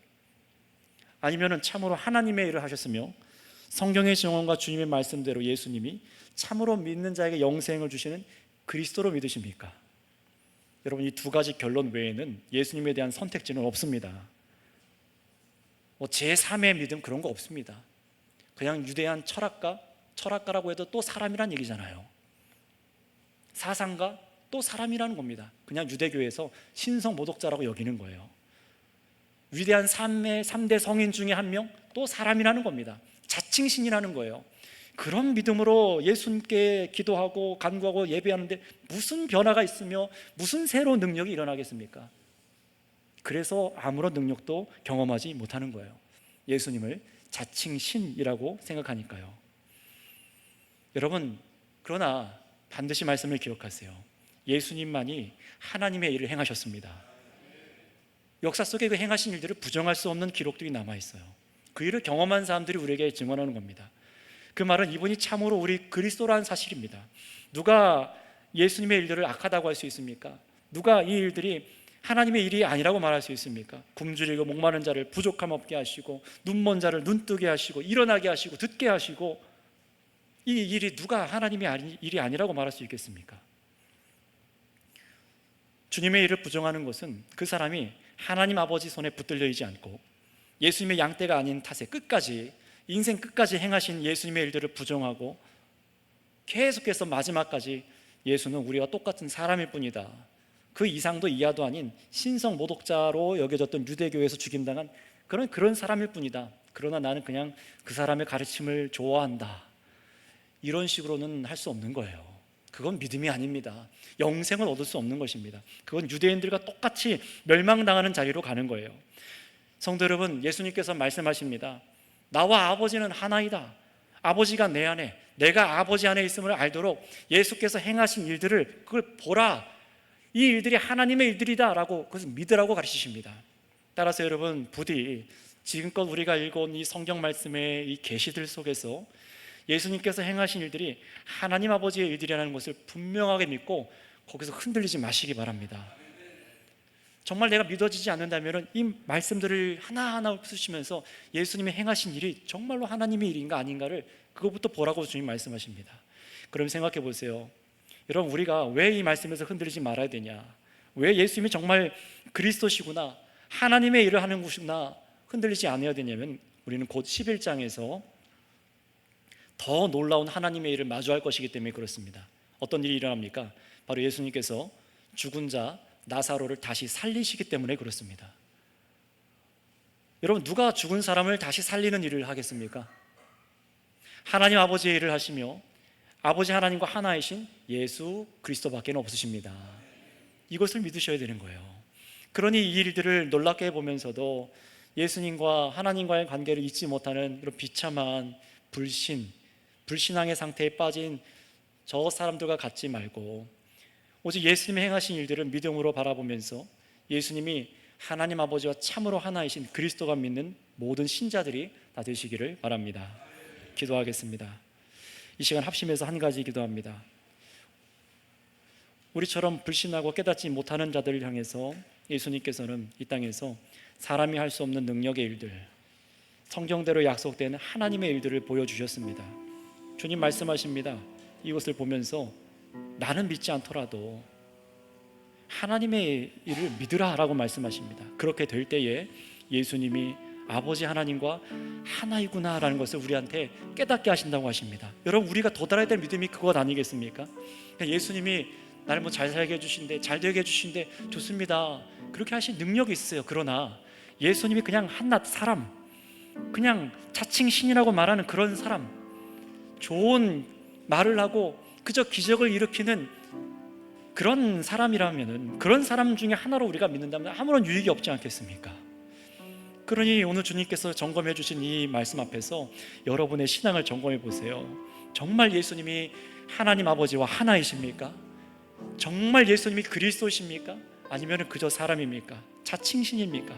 아니면 참으로 하나님의 일을 하셨으며 성경의 증언과 주님의 말씀대로 예수님이 참으로 믿는 자에게 영생을 주시는 그리스도로 믿으십니까? 여러분, 이 두 가지 결론 외에는 예수님에 대한 선택지는 없습니다. 제3의 믿음, 그런 거 없습니다. 그냥 유대한 철학가라고 해도 또 사람이란 얘기잖아요. 사상가, 또 사람이라는 겁니다. 그냥 유대교에서 신성 모독자라고 여기는 거예요. 위대한 3대 성인 중에 한 명, 또 사람이라는 겁니다. 자칭 신이라는 거예요. 그런 믿음으로 예수님께 기도하고 간구하고 예배하는데 무슨 변화가 있으며 무슨 새로운 능력이 일어나겠습니까? 그래서 아무런 능력도 경험하지 못하는 거예요. 예수님을 자칭 신이라고 생각하니까요. 여러분, 그러나 반드시 말씀을 기억하세요. 예수님만이 하나님의 일을 행하셨습니다. 역사 속에 그 행하신 일들을 부정할 수 없는 기록들이 남아있어요. 그 일을 경험한 사람들이 우리에게 증언하는 겁니다. 그 말은 이분이 참으로 우리 그리스도라는 사실입니다. 누가 예수님의 일들을 악하다고 할 수 있습니까? 누가 이 일들이 하나님의 일이 아니라고 말할 수 있습니까? 굶주리고 목마른 자를 부족함 없게 하시고 눈먼 자를 눈뜨게 하시고 일어나게 하시고 듣게 하시고, 이 일이 누가 하나님의 일이 아니라고 말할 수 있겠습니까? 주님의 일을 부정하는 것은 그 사람이 하나님 아버지 손에 붙들려 있지 않고 예수님의 양떼가 아닌 탓에 끝까지, 인생 끝까지 행하신 예수님의 일들을 부정하고 계속해서 마지막까지 예수는 우리와 똑같은 사람일 뿐이다, 그 이상도 이하도 아닌 신성 모독자로 여겨졌던 유대교에서 죽임당한 그런 사람일 뿐이다, 그러나 나는 그냥 그 사람의 가르침을 좋아한다, 이런 식으로는 할 수 없는 거예요. 그건 믿음이 아닙니다. 영생을 얻을 수 없는 것입니다. 그건 유대인들과 똑같이 멸망당하는 자리로 가는 거예요. 성도 여러분, 예수님께서 말씀하십니다. 나와 아버지는 하나이다. 아버지가 내 안에, 내가 아버지 안에 있음을 알도록 예수께서 행하신 일들을 그걸 보라. 이 일들이 하나님의 일들이다 라고, 그것을 믿으라고 가르치십니다. 따라서 여러분, 부디 지금껏 우리가 읽어온 이 성경 말씀의 이 계시들 속에서 예수님께서 행하신 일들이 하나님 아버지의 일들이라는 것을 분명하게 믿고 거기서 흔들리지 마시기 바랍니다. 정말 내가 믿어지지 않는다면 이 말씀들을 하나하나 쓰시면서 예수님이 행하신 일이 정말로 하나님의 일인가 아닌가를 그것부터 보라고 주님 말씀하십니다. 그럼 생각해 보세요. 여러분, 우리가 왜 이 말씀에서 흔들리지 말아야 되냐, 왜 예수님이 정말 그리스도시구나, 하나님의 일을 하는 곳이구나 흔들리지 않아야 되냐면, 우리는 곧 11장에서 더 놀라운 하나님의 일을 마주할 것이기 때문에 그렇습니다. 어떤 일이 일어납니까? 바로 예수님께서 죽은 자 나사로를 다시 살리시기 때문에 그렇습니다. 여러분, 누가 죽은 사람을 다시 살리는 일을 하겠습니까? 하나님 아버지의 일을 하시며 아버지 하나님과 하나이신 예수 그리스도밖에 없으십니다. 이것을 믿으셔야 되는 거예요. 그러니 이 일들을 놀랍게 보면서도 예수님과 하나님과의 관계를 잊지 못하는 이런 비참한 불신앙의 상태에 빠진 저 사람들과 같지 말고 오직 예수님이 행하신 일들을 믿음으로 바라보면서 예수님이 하나님 아버지와 참으로 하나이신 그리스도가 믿는 모든 신자들이 다 되시기를 바랍니다. 기도하겠습니다. 이 시간 합심해서 한 가지 기도합니다. 우리처럼 불신하고 깨닫지 못하는 자들을 향해서 예수님께서는 이 땅에서 사람이 할 수 없는 능력의 일들, 성경대로 약속된 하나님의 일들을 보여주셨습니다. 주님 말씀하십니다. 이것을 보면서 나는 믿지 않더라도 하나님의 일을 믿으라 라고 말씀하십니다. 그렇게 될 때에 예수님이 아버지 하나님과 하나이구나 라는 것을 우리한테 깨닫게 하신다고 하십니다. 여러분, 우리가 도달해야 될 믿음이 그것 아니겠습니까? 예수님이 나를 뭐 잘 살게 해주신대, 잘 되게 해주신대, 좋습니다. 그렇게 하신 능력이 있어요. 그러나 예수님이 그냥 한낱 사람, 그냥 자칭 신이라고 말하는 그런 사람, 좋은 말을 하고 그저 기적을 일으키는 그런 사람이라면, 그런 사람 중에 하나로 우리가 믿는다면 아무런 유익이 없지 않겠습니까? 그러니 오늘 주님께서 점검해 주신 이 말씀 앞에서 여러분의 신앙을 점검해 보세요. 정말 예수님이 하나님 아버지와 하나이십니까? 정말 예수님이 그리스도십니까? 아니면 그저 사람입니까? 자칭 신입니까?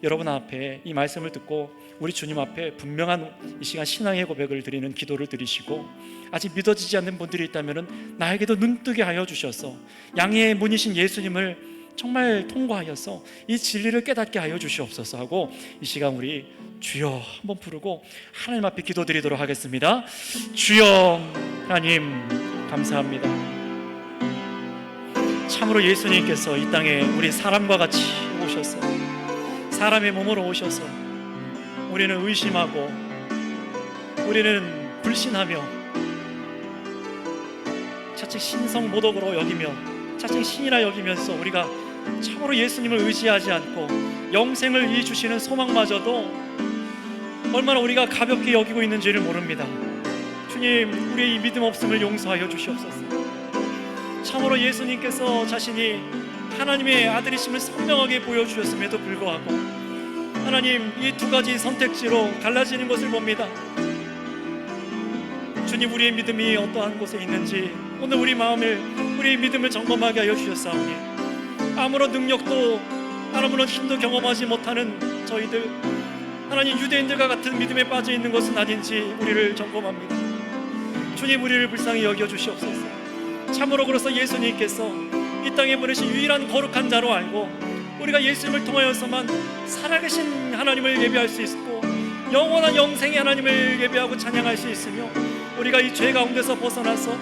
여러분 앞에 이 말씀을 듣고 우리 주님 앞에 분명한 이 시간 신앙의 고백을 드리는 기도를 드리시고, 아직 믿어지지 않는 분들이 있다면 나에게도 눈뜨게 하여 주셔서 양의 문이신 예수님을 정말 통과하여서 이 진리를 깨닫게 하여 주시옵소서 하고 이 시간 우리 주여 한번 부르고 하나님 앞에 기도드리도록 하겠습니다. 주여 하나님 감사합니다. 참으로 예수님께서 이 땅에 우리 사람과 같이 오셔서 사람의 몸으로 오셔서 우리는 의심하고 우리는 불신하며 자칭 신성모독으로 여기며 자칭 신이라 여기면서 우리가 참으로 예수님을 의지하지 않고 영생을 이 주시는 소망마저도 얼마나 우리가 가볍게 여기고 있는지를 모릅니다. 주님, 우리의 이 믿음 없음을 용서하여 주시옵소서. 참으로 예수님께서 자신이 하나님의 아들이심을 선명하게 보여주셨음에도 불구하고 하나님, 이 두 가지 선택지로 갈라지는 것을 봅니다. 주님, 우리의 믿음이 어떠한 곳에 있는지 오늘 우리의 믿음을 점검하게 하여 주셨사오니 아무런 능력도 아무런 힘도 경험하지 못하는 저희들, 하나님 유대인들과 같은 믿음에 빠져 있는 것은 아닌지 우리를 점검합니다. 주님, 우리를 불쌍히 여겨 주시옵소서. 참으로 그래서 예수님께서 이 땅에 보내신 유일한 거룩한 자로 알고 우리가 예수님을 통하여서만 살아계신 하나님을 예배할 수 있고 영원한 영생의 하나님을 예배하고 찬양할 수 있으며 우리가 이 죄 가운데서 벗어나서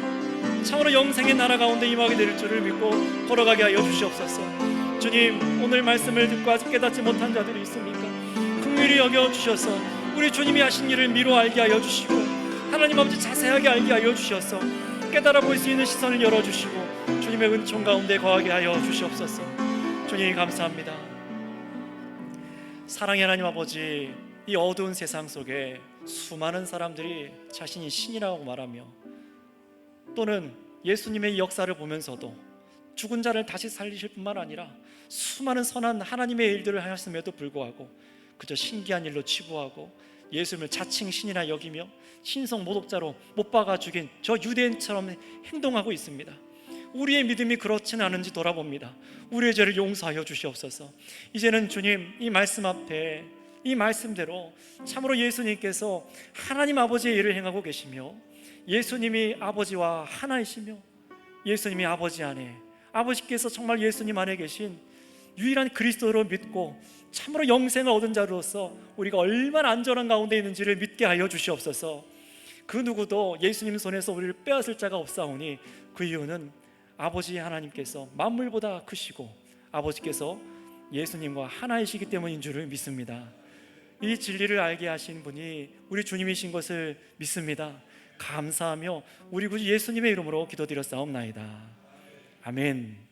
참으로 영생의 나라 가운데 임하게 될 줄을 믿고 걸어가게 하여 주시옵소서. 주님, 오늘 말씀을 듣고 아직 깨닫지 못한 자들이 있습니까? 긍휼히 여겨 주셔서 우리 주님이 하신 일을 미루 알게 하여 주시고 하나님 아버지 자세하게 알게 하여 주셔서 깨달아 볼 수 있는 시선을 열어주시고 주님의 은총 가운데 거하게 하여 주시옵소서. 주님 감사합니다. 사랑의 하나님 아버지, 이 어두운 세상 속에 수많은 사람들이 자신이 신이라고 말하며 또는 예수님의 역사를 보면서도 죽은 자를 다시 살리실 뿐만 아니라 수많은 선한 하나님의 일들을 하였음에도 불구하고 그저 신기한 일로 치부하고 예수님을 자칭 신이라 여기며 신성 모독자로 못 박아 죽인 저 유대인처럼 행동하고 있습니다. 우리의 믿음이 그렇지는 않은지 돌아봅니다. 우리의 죄를 용서하여 주시옵소서. 이제는 주님, 이 말씀 앞에 이 말씀대로 참으로 예수님께서 하나님 아버지의 일을 행하고 계시며, 예수님이 아버지와 하나이시며, 예수님이 아버지 안에, 아버지께서 정말 예수님 안에 계신 유일한 그리스도로 믿고 참으로 영생을 얻은 자로서 우리가 얼마나 안전한 가운데 있는지를 믿게 하여 주시옵소서. 그 누구도 예수님 손에서 우리를 빼앗을 자가 없사오니 그 이유는 아버지 하나님께서 만물보다 크시고 아버지께서 예수님과 하나이시기 때문인 줄을 믿습니다. 이 진리를 알게 하신 분이 우리 주님이신 것을 믿습니다. 감사하며 우리 구주 예수님의 이름으로 기도드렸사옵나이다. 아멘.